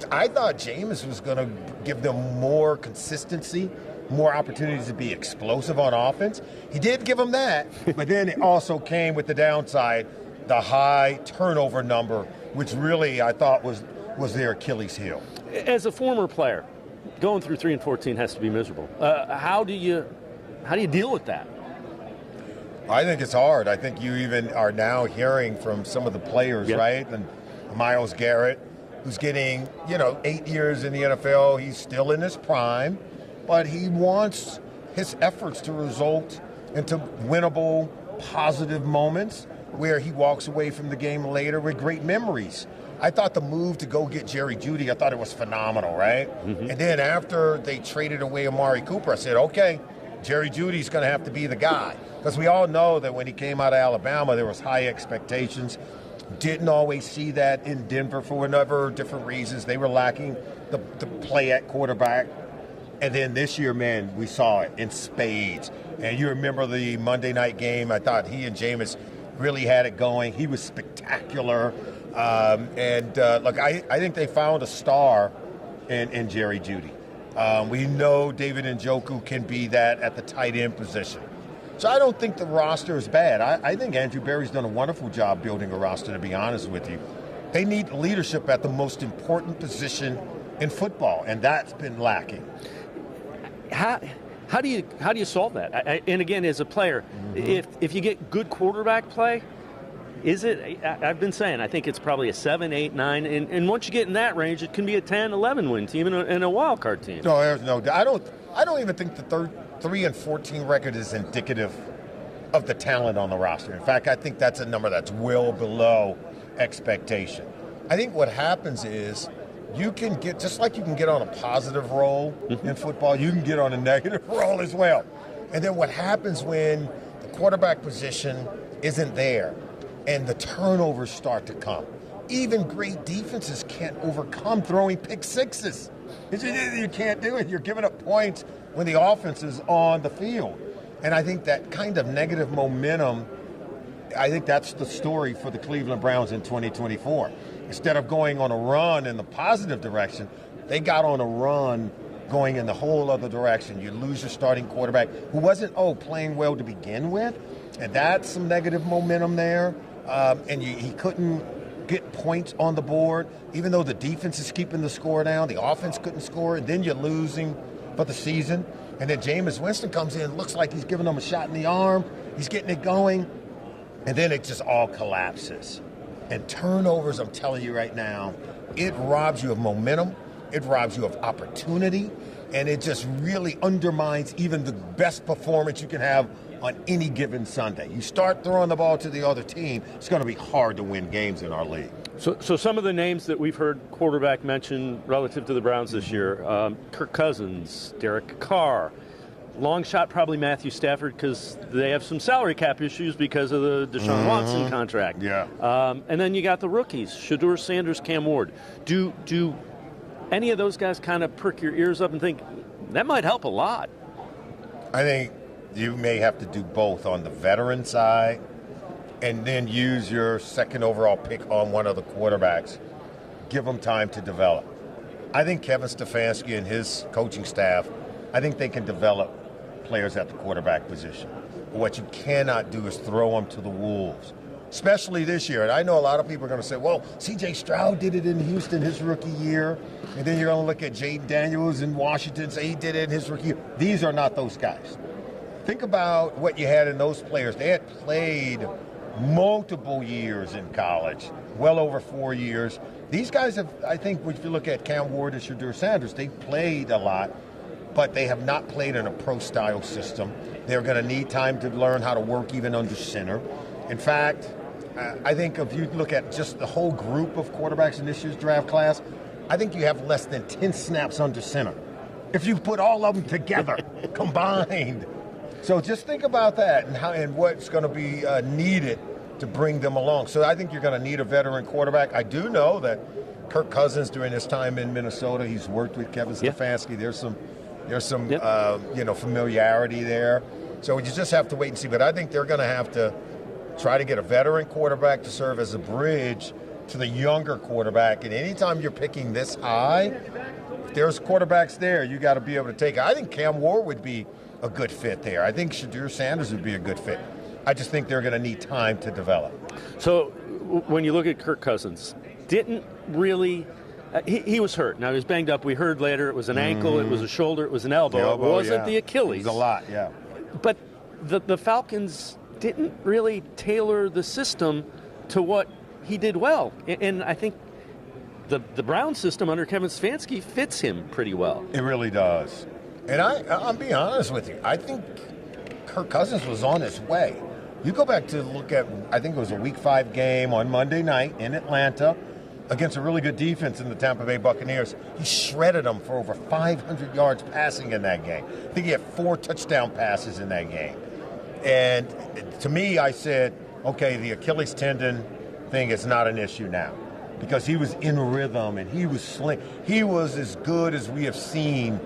I thought Jameis was going to give them more consistency, more opportunities to be explosive on offense. He did give them that, but then it also came with the downside, the high turnover number, which really I thought was their Achilles heel. As a former player, going through 3-14 has to be miserable. How do you deal with that? I think it's hard. I think you even are now hearing from some of the players, right? And Myles Garrett, who's getting, 8 years in the NFL. He's still in his prime, but he wants his efforts to result into winnable, positive moments where he walks away from the game later with great memories. I thought the move to go get Jerry Jeudy, I thought it was phenomenal, right? And then after they traded away Amari Cooper, I said, okay, Jerry Jeudy's going to have to be the guy. Because we all know that when he came out of Alabama, there was high expectations. Didn't always see that in Denver for whatever different reasons. They were lacking the play at quarterback. And then this year, man, we saw it in spades. And you remember the Monday night game. I thought he and Jameis really had it going. He was spectacular. Look, I think they found a star in Jerry Jeudy. We know David Njoku can be that at the tight end position. So I don't think the roster is bad. I think Andrew Berry's done a wonderful job building a roster, to be honest with you. They need leadership at the most important position in football, and that's been lacking. How do you solve that? And again, as a player, if you get good quarterback play, is it? I've been saying I think it's probably a 7, 8, 9, and once you get in that range, it can be a 10, 11 win team and a wild card team. No, there's no. I don't even think the 3-14 record is indicative of the talent on the roster. In fact, I think that's a number that's well below expectation. I think what happens is you can get, just like you can get on a positive roll in football, you can get on a negative roll as well. And then what happens when the quarterback position isn't there and the turnovers start to come? Even great defenses can't overcome throwing pick sixes. You can't do it. You're giving up points when the offense is on the field. And I think that kind of negative momentum, I think that's the story for the Cleveland Browns in 2024. Instead of going on a run in the positive direction, they got on a run going in the whole other direction. You lose your starting quarterback, who wasn't, playing well to begin with. And that's some negative momentum there. He couldn't get points on the board. Even though the defense is keeping the score down, the offense couldn't score, and then you're losing for the season. And then Jameis Winston comes in, looks like he's giving them a shot in the arm. He's getting it going. And then it just all collapses. And turnovers, I'm telling you right now, it robs you of momentum. It robs you of opportunity. And it just really undermines even the best performance you can have on any given Sunday. You start throwing the ball to the other team, it's going to be hard to win games in our league. So some of the names that we've heard quarterback mention relative to the Browns this year, Kirk Cousins, Derek Carr, long shot probably Matthew Stafford because they have some salary cap issues because of the Deshaun Watson contract. Yeah. And then you got the rookies, Shedeur Sanders, Cam Ward. Do any of those guys kind of perk your ears up and think, that might help a lot? I think you may have to do both on the veteran side and then use your second overall pick on one of the quarterbacks. Give them time to develop. I think Kevin Stefanski and his coaching staff, I think they can develop players at the quarterback position. What you cannot do is throw them to the wolves, especially this year. And I know a lot of people are going to say, well, C.J. Stroud did it in Houston his rookie year. And then you're going to look at Jaden Daniels in Washington and say he did it in his rookie year. These are not those guys. Think about what you had in those players. They had played multiple years in college, well over 4 years. These guys have, I think, if you look at Cam Ward and Shedeur Sanders, they played a lot, but they have not played in a pro-style system. They're going to need time to learn how to work even under center. In fact, I think if you look at just the whole group of quarterbacks in this year's draft class, I think you have less than 10 snaps under center. If you put all of them together, combined. So just think about that and what's going to be needed to bring them along. So I think you're going to need a veteran quarterback. I do know that Kirk Cousins, during his time in Minnesota, he's worked with Kevin Stefanski. There's some familiarity there. So you just have to wait and see. But I think they're going to have to try to get a veteran quarterback to serve as a bridge to the younger quarterback. And anytime you're picking this high, if there's quarterbacks there, you got to be able to take it. I think Cam Ward would be a good fit there. I think Shedeur Sanders would be a good fit. I just think they're going to need time to develop. So when you look at Kirk Cousins, didn't really he was hurt. Now he was banged up. We heard later it was an ankle, it was a shoulder, it was an elbow. It wasn't the Achilles. It was a lot, yeah. But the Falcons didn't really tailor the system to what he did well. And I think the Brown system under Kevin Stefanski fits him pretty well. It really does. And I'll be honest with you. I think Kirk Cousins was on his way. You go back to look at, I think it was a Week 5 game on Monday night in Atlanta. against a really good defense in the Tampa Bay Buccaneers. He shredded them for over 500 yards passing in that game. I think he had 4 touchdown passes in that game. And to me, I said, okay, the Achilles tendon thing is not an issue now because he was in rhythm and he was sling. He was as good as we have seen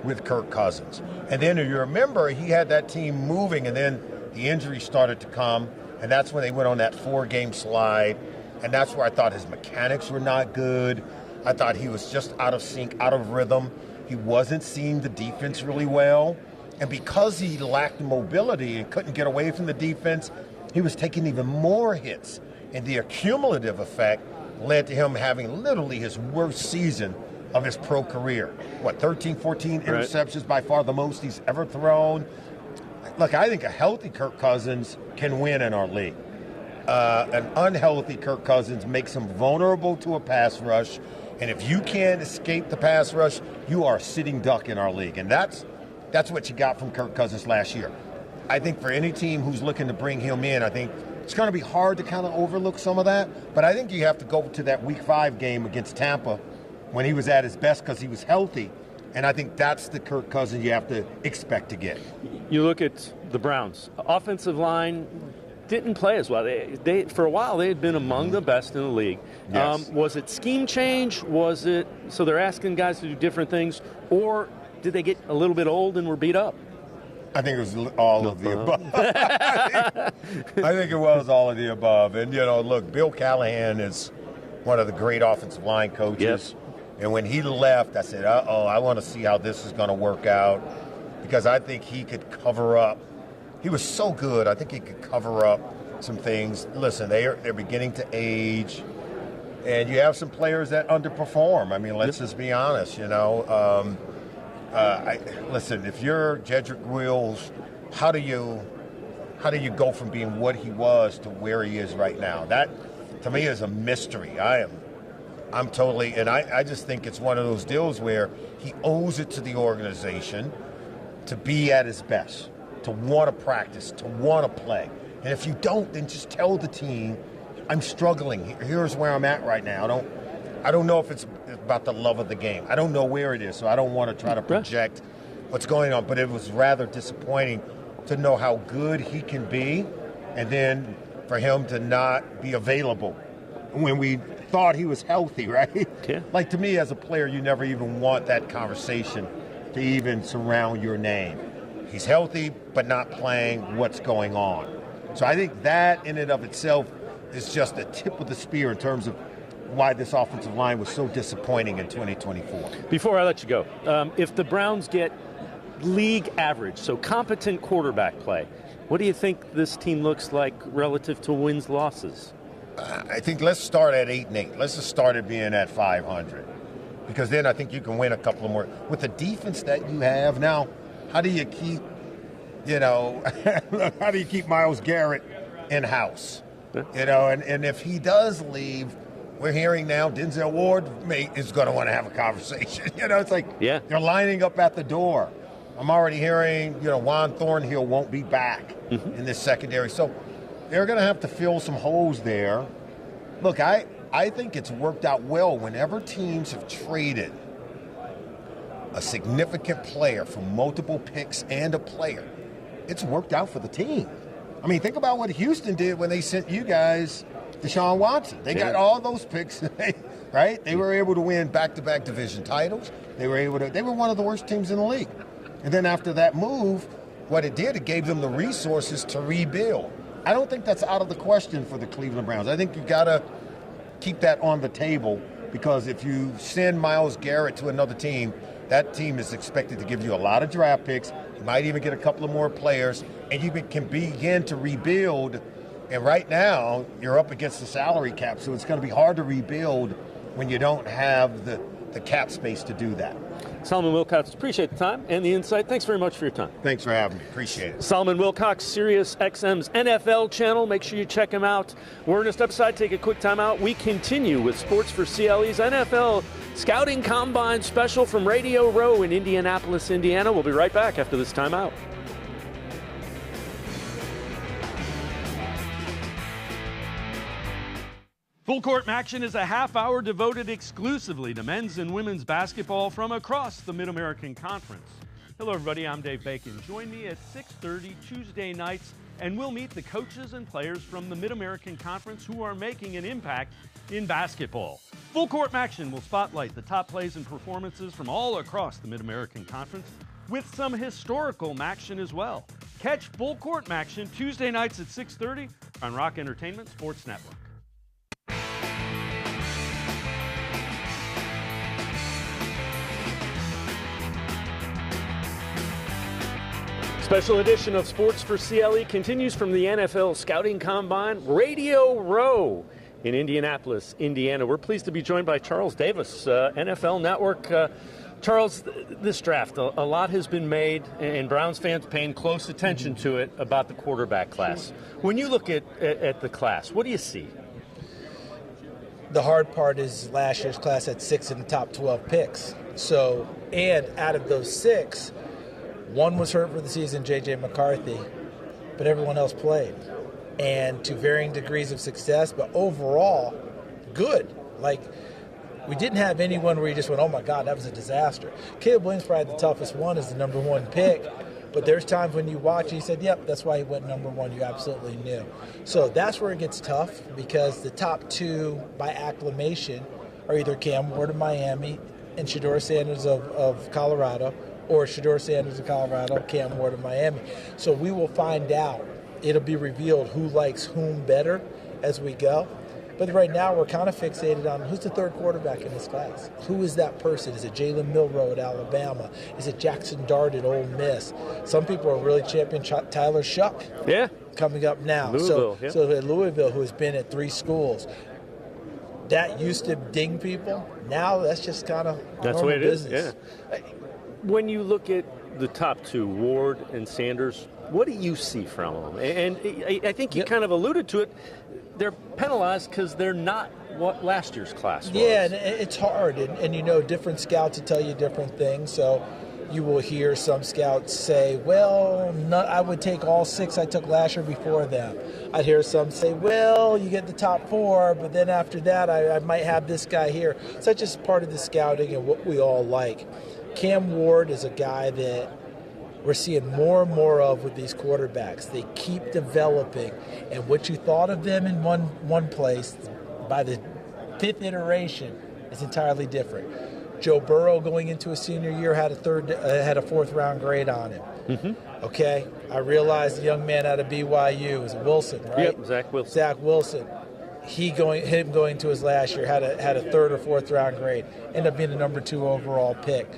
with Kirk Cousins. And then if you remember, he had that team moving, and then the injuries started to come, and that's when they went on that 4-game slide. And that's where I thought his mechanics were not good. I thought he was just out of sync, out of rhythm. He wasn't seeing the defense really well. And because he lacked mobility and couldn't get away from the defense, he was taking even more hits. And the accumulative effect led to him having literally his worst season of his pro career. 13, 14 interceptions, by far the most he's ever thrown. Look, I think a healthy Kirk Cousins can win in our league. An unhealthy Kirk Cousins makes him vulnerable to a pass rush. And if you can't escape the pass rush, you are a sitting duck in our league. And that's what you got from Kirk Cousins last year. I think for any team who's looking to bring him in, I think it's going to be hard to kind of overlook some of that. But I think you have to go to that Week 5 game against Tampa when he was at his best because he was healthy. And I think that's the Kirk Cousins you have to expect to get. You look at the Browns. Offensive line didn't play as well. They for a while, they had been among the best in the league. Yes. Was it scheme change? Was it so they're asking guys to do different things? Or did they get a little bit old and were beat up? I think it was all of the above. I think it was all of the above. And, look, Bill Callahan is one of the great offensive line coaches. Yes. And when he left, I said, I want to see how this is going to work out because I think he could cover up. He was so good. I think he could cover up some things. Listen, they're beginning to age, and you have some players that underperform. I mean, let's just be honest, listen, if you're Jedrick Wills, how do you go from being what he was to where he is right now? That, to me, is a mystery. I'm totally, and I just think it's one of those deals where he owes it to the organization to be at his best, to want to practice, to want to play. And if you don't, then just tell the team, I'm struggling. Here's where I'm at right now. I don't know if it's about the love of the game. I don't know where it is, so I don't want to try to project what's going on. But it was rather disappointing to know how good he can be, and then for him to not be available when we thought he was healthy, right? Yeah. Like, to me, as a player, you never even want that conversation to even surround your name. He's healthy, but not playing. What's going on? So I think that in and of itself is just the tip of the spear in terms of why this offensive line was so disappointing in 2024. Before I let you go, if the Browns get league average, so competent quarterback play, what do you think this team looks like relative to wins, losses? I think let's start at 8-8. Let's just start at being at 500. Because then I think you can win a couple of more. With the defense that you have now, how do you keep, how do you keep Myles Garrett in-house? And if he does leave, we're hearing now Denzel Ward is going to want to have a conversation. It's like they're lining up at the door. I'm already hearing, Juan Thornhill won't be back in this secondary. So they're going to have to fill some holes there. Look, I think it's worked out well whenever teams have traded a significant player for multiple picks and a player. It's worked out for the team. I mean, think about what Houston did when they sent you guys Deshaun Watson. They got all those picks, right? They were able to win back-to-back division titles. They were one of the worst teams in the league. And then after that move, what it did, it gave them the resources to rebuild. I don't think that's out of the question for the Cleveland Browns. I think you got to keep that on the table because if you send Myles Garrett to another team, that team is expected to give you a lot of draft picks. You might even get a couple of more players, and you can begin to rebuild. And right now, you're up against the salary cap, so it's going to be hard to rebuild when you don't have the cap space to do that. Solomon Wilcots, appreciate the time and the insight. Thanks very much for your time. Thanks for having me. Appreciate it. Solomon Wilcots, SiriusXM's NFL channel. Make sure you check him out. We're going to step aside, take a quick time out. We continue with Sports4CLE's NFL Scouting Combine special from Radio Row in Indianapolis, Indiana. We'll be right back after this timeout. Full Court Action is a half-hour devoted exclusively to men's and women's basketball from across the Mid-American Conference. Hello, everybody. I'm Dave Bacon. Join me at 6:30 Tuesday nights, and we'll meet the coaches and players from the Mid-American Conference who are making an impact in basketball. Full Court Action will spotlight the top plays and performances from all across the Mid-American Conference, with some historical action as well. Catch Full Court Action Tuesday nights at 6:30 on Rock Entertainment Sports Network. Special edition of Sports4CLE continues from the NFL Scouting Combine, Radio Row in Indianapolis, Indiana. We're pleased to be joined by Charles Davis, NFL Network. Charles, this draft, a lot has been made, and Browns fans paying close attention to it about the quarterback class. When you look at the class, what do you see? The hard part is last year's class had 6 in the top 12 picks. So, and out of those 6, one was hurt for the season, J.J. McCarthy, but everyone else played. And to varying degrees of success, but overall, good. Like, we didn't have anyone where you just went, oh my God, that was a disaster. Caleb Williams probably the toughest one as the number 1 pick, but there's times when you watch and you said, yep, that's why he went number 1. You absolutely knew. So that's where it gets tough, because the top 2 by acclamation are either Cam Ward of Miami and Shedeur Sanders of Colorado, or Shedeur Sanders of Colorado, Cam Ward of Miami. So we will find out. It'll be revealed who likes whom better as we go. But right now we're kind of fixated on who's the third quarterback in this class. Who is that person? Is it Jalen Milroe at Alabama? Is it Jackson Dart at Ole Miss? Some people are really championing Tyler Shuck. Yeah. Coming up now. Louisville, so at Louisville, who has been at 3 schools. That used to ding people. Now that's just kind of that's the way it business. is. Yeah. When you look at the top 2, Ward and Sanders, what do you see from them? And I think you kind of alluded to it. They're penalized because they're not what last year's class was. Yeah, and it's hard. And you know, different scouts will tell you different things. So you will hear some scouts say, well, I would take all 6 I took last year before them. I'd hear some say, well, you get the top 4, but then after that I might have this guy here. So that's just part of the scouting and what we all like. Cam Ward is a guy that we're seeing more and more of with these quarterbacks. They keep developing, and what you thought of them in one place, by the 5th iteration, is entirely different. Joe Burrow going into his senior year had a 4th round grade on him. Mm-hmm. Okay, I realized the young man out of BYU was Wilson, right? Yep, Zach Wilson. Zach Wilson. Him going to his last year had a 3rd or 4th round grade. Ended up being the number 2 overall pick.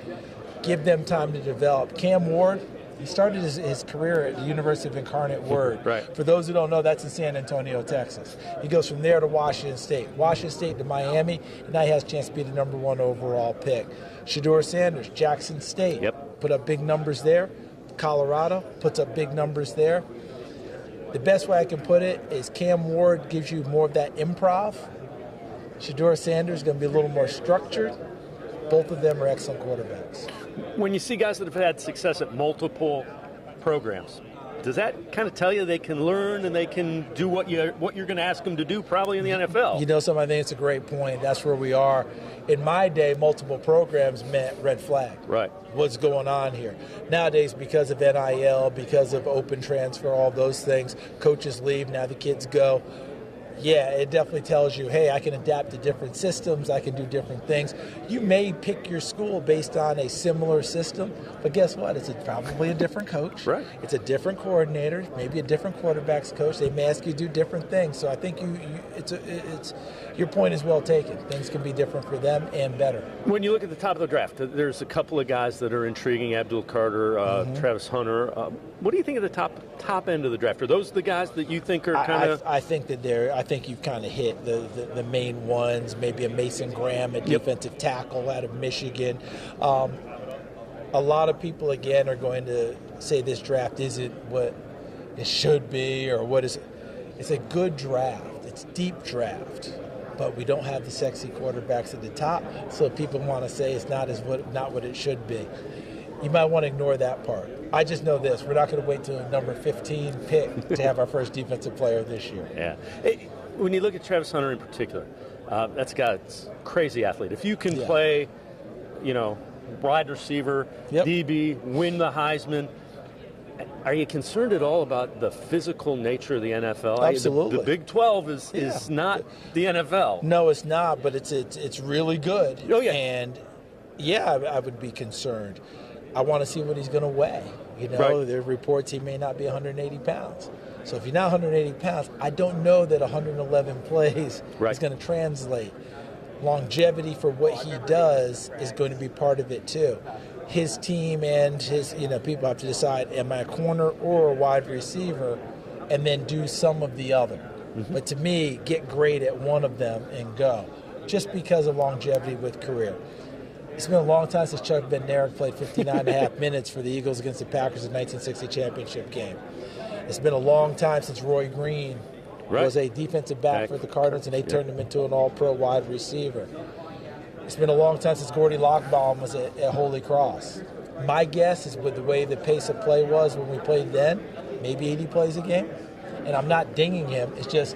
Give them time to develop. Cam Ward, he started his career at the University of Incarnate Word. Right. For those who don't know, that's in San Antonio, Texas. He goes from there to Washington State to Miami, and now he has a chance to be the number 1 overall pick. Shedeur Sanders, Jackson State, put up big numbers there. Colorado puts up big numbers there. The best way I can put it is Cam Ward gives you more of that improv. Shedeur Sanders is going to be a little more structured. Both of them are excellent quarterbacks. When you see guys that have had success at multiple programs, does that kind of tell you they can learn and they can do what you're going to ask them to do probably in the NFL? You know something, I think it's a great point. That's where we are. In my day, multiple programs meant red flag. Right. What's going on here? Nowadays, because of NIL, because of open transfer, all those things, coaches leave, now the kids go. Yeah, it definitely tells you, hey, I can adapt to different systems, I can do different things. You may pick your school based on a similar system, but guess what? It's probably a different coach. Right. It's a different coordinator, maybe a different quarterback's coach. They may ask you to do different things. So I think your point is well taken. Things can be different for them and better. When you look at the top of the draft, there's a couple of guys that are intriguing, Abdul Carter, Travis Hunter. What do you think of the top end of the draft? Are those the guys that you think are kind of... I think you've kind of hit the main ones, maybe a Mason Graham, a defensive tackle out of Michigan. A lot of people, again, are going to say this draft isn't what it should be or what is. It's a good draft. It's deep draft. But we don't have the sexy quarterbacks at the top, so people want to say it's not what it should be. You might want to ignore that part. I just know this. We're not going to wait till number 15 pick to have our first defensive player this year. Yeah. When you look at Travis Hunter in particular, That's a crazy athlete. If you can play, wide receiver, DB, win the Heisman, are you concerned at all about the physical nature of the NFL? Absolutely. The Big 12 is not the NFL. No, it's not, but it's really good. Oh, yeah. And, I would be concerned. I want to see what he's going to weigh. There are reports he may not be 180 pounds. So if you're not 180 pounds, I don't know that 111 plays is going to translate. Longevity for what he does is going to be part of it too. His team and his, people have to decide, am I a corner or a wide receiver, and then do some of the other. Mm-hmm. But to me, get great at one of them and go, just because of longevity with career. It's been a long time since Chuck Bednarik played 59 and a half minutes for the Eagles against the Packers in the 1960 championship game. It's been a long time since Roy Green was a defensive back for the Cardinals, and they turned him into an all-pro wide receiver. It's been a long time since Gordy Lockbaum was at Holy Cross. My guess is with the way the pace of play was when we played then, maybe 80 plays a game. And I'm not dinging him. It's just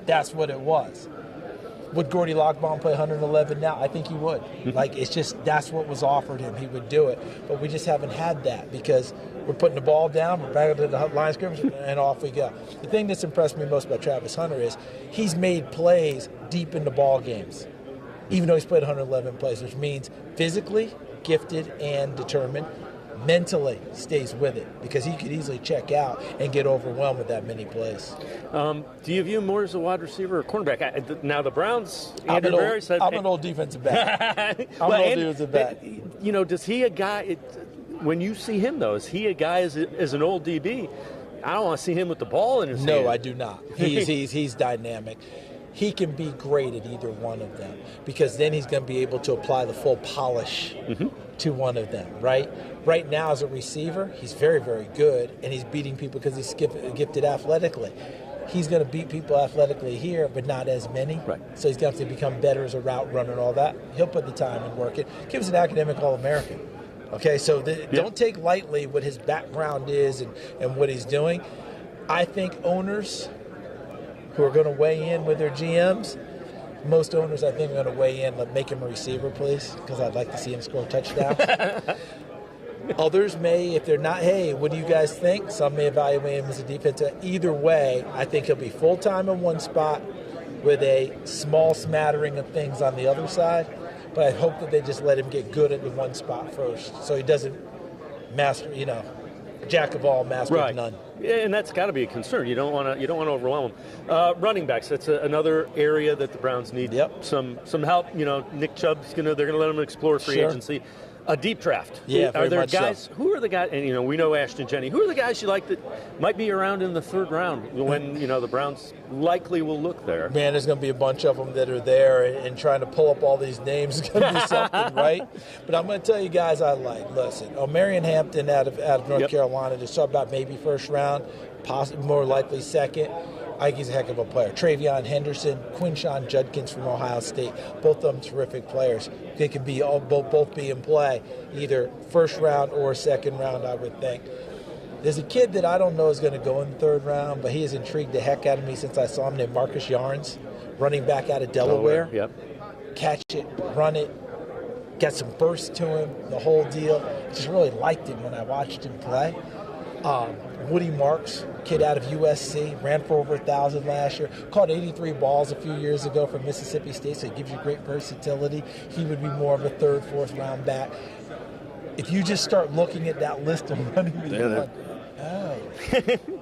that's what it was. Would Gordy Lockbaum play 111 now? I think he would. It's just that's what was offered him. He would do it. But we just haven't had that because we're putting the ball down, we're back to the line of scrimmage, and off we go. The thing that's impressed me most about Travis Hunter is he's made plays deep into ball games, even though he's played 111 plays, which means physically gifted and determined. Mentally stays with it because he could easily check out and get overwhelmed with that many plays. Do you view him more as a wide receiver or cornerback? Now the Browns, I'm an old defensive back. Defensive back. Does he a guy? When you see him though, is he a guy as an old DB? I don't want to see him with the ball in his hand. No, I do not. He's dynamic. He can be great at either one of them because then he's going to be able to apply the full polish to one of them, right? Right now as a receiver, he's very, very good, and he's beating people because he's gifted athletically. He's going to beat people athletically here, but not as many. Right. So he's going to have to become better as a route runner and all that. He'll put the time and work it. Kid's an academic All-American. Okay, so don't take lightly what his background is and what he's doing. I think owners who are going to weigh in with their GMs, most owners I think are going to weigh in, make him a receiver, please, because I'd like to see him score touchdowns. Others may, if they're not, hey, what do you guys think? Some may evaluate him as a defensive. Either way, I think he'll be full-time in one spot with a small smattering of things on the other side. But I hope that they just let him get good at the one spot first so he doesn't master, jack of all, master of none. Yeah, and that's got to be a concern. You don't want to overwhelm them. Running backs, that's another area that the Browns need some help. Nick Chubb's they're gonna let him explore free agency. A deep draft. Yeah, are there much guys? So. Who are the guys? And we know Ashton Jennings. Who are the guys you like that might be around in the third round when the Browns likely will look there? Man, there's going to be a bunch of them that are there, and trying to pull up all these names is going to be something, right? But I'm going to tell you guys I like. Listen, Marion Hampton out of North Carolina. Just talk about maybe first round, possibly more likely second. I think he's a heck of a player. Travion Henderson, Quinshon Judkins from Ohio State, both of them terrific players. They can be both be in play, either first round or second round, I would think. There's a kid that I don't know is going to go in the third round, but he has intrigued the heck out of me since I saw him, named Marcus Yarns, running back out of Delaware. Catch it, run it, got some burst to him, the whole deal. Just really liked him when I watched him play. Woody Marks, kid out of USC, ran for over 1,000 last year, caught 83 balls a few years ago from Mississippi State, so it gives you great versatility. He would be more of a third, fourth round back. If you just start looking at that list of running backs,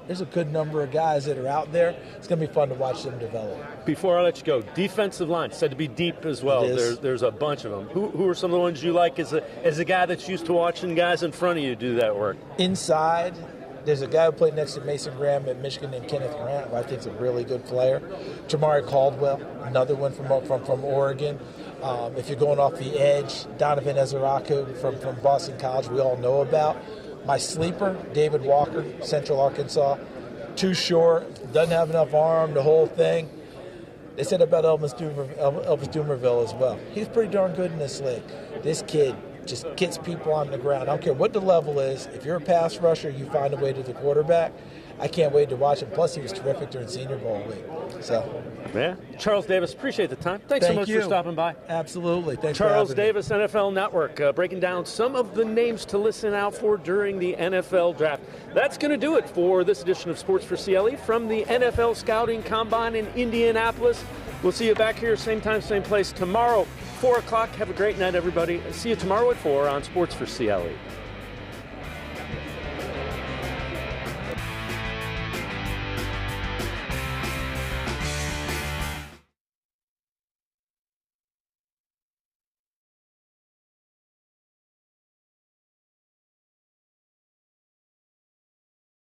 there's a good number of guys that are out there. It's going to be fun to watch them develop. Before I let you go, defensive line said to be deep as well. There's a bunch of them. Who are some of the ones you like as a guy that's used to watching guys in front of you do that work? Inside, there's a guy who played next to Mason Graham at Michigan named Kenneth Grant, who I think is a really good player. Jamari Caldwell, another one from Oregon. If you're going off the edge, Donovan Ezeraku from Boston College, we all know about. My sleeper, David Walker, Central Arkansas. Too short, doesn't have enough arm, the whole thing. They said about Elvis Dumerville as well. He's pretty darn good in this league. This kid just gets people on the ground. I don't care what the level is. If you're a pass rusher, you find a way to the quarterback. I can't wait to watch him. Plus, he was terrific during Senior Bowl week. So, yeah. Charles Davis, appreciate the time. Thanks so much for stopping by. Absolutely. Thanks Charles for having Davis, NFL Network, breaking down some of the names to listen out for during the NFL Draft. That's going to do it for this edition of Sports for CLE from the NFL Scouting Combine in Indianapolis. We'll see you back here, same time, same place tomorrow, 4 o'clock. Have a great night, everybody. See you tomorrow at 4 on Sports for CLE.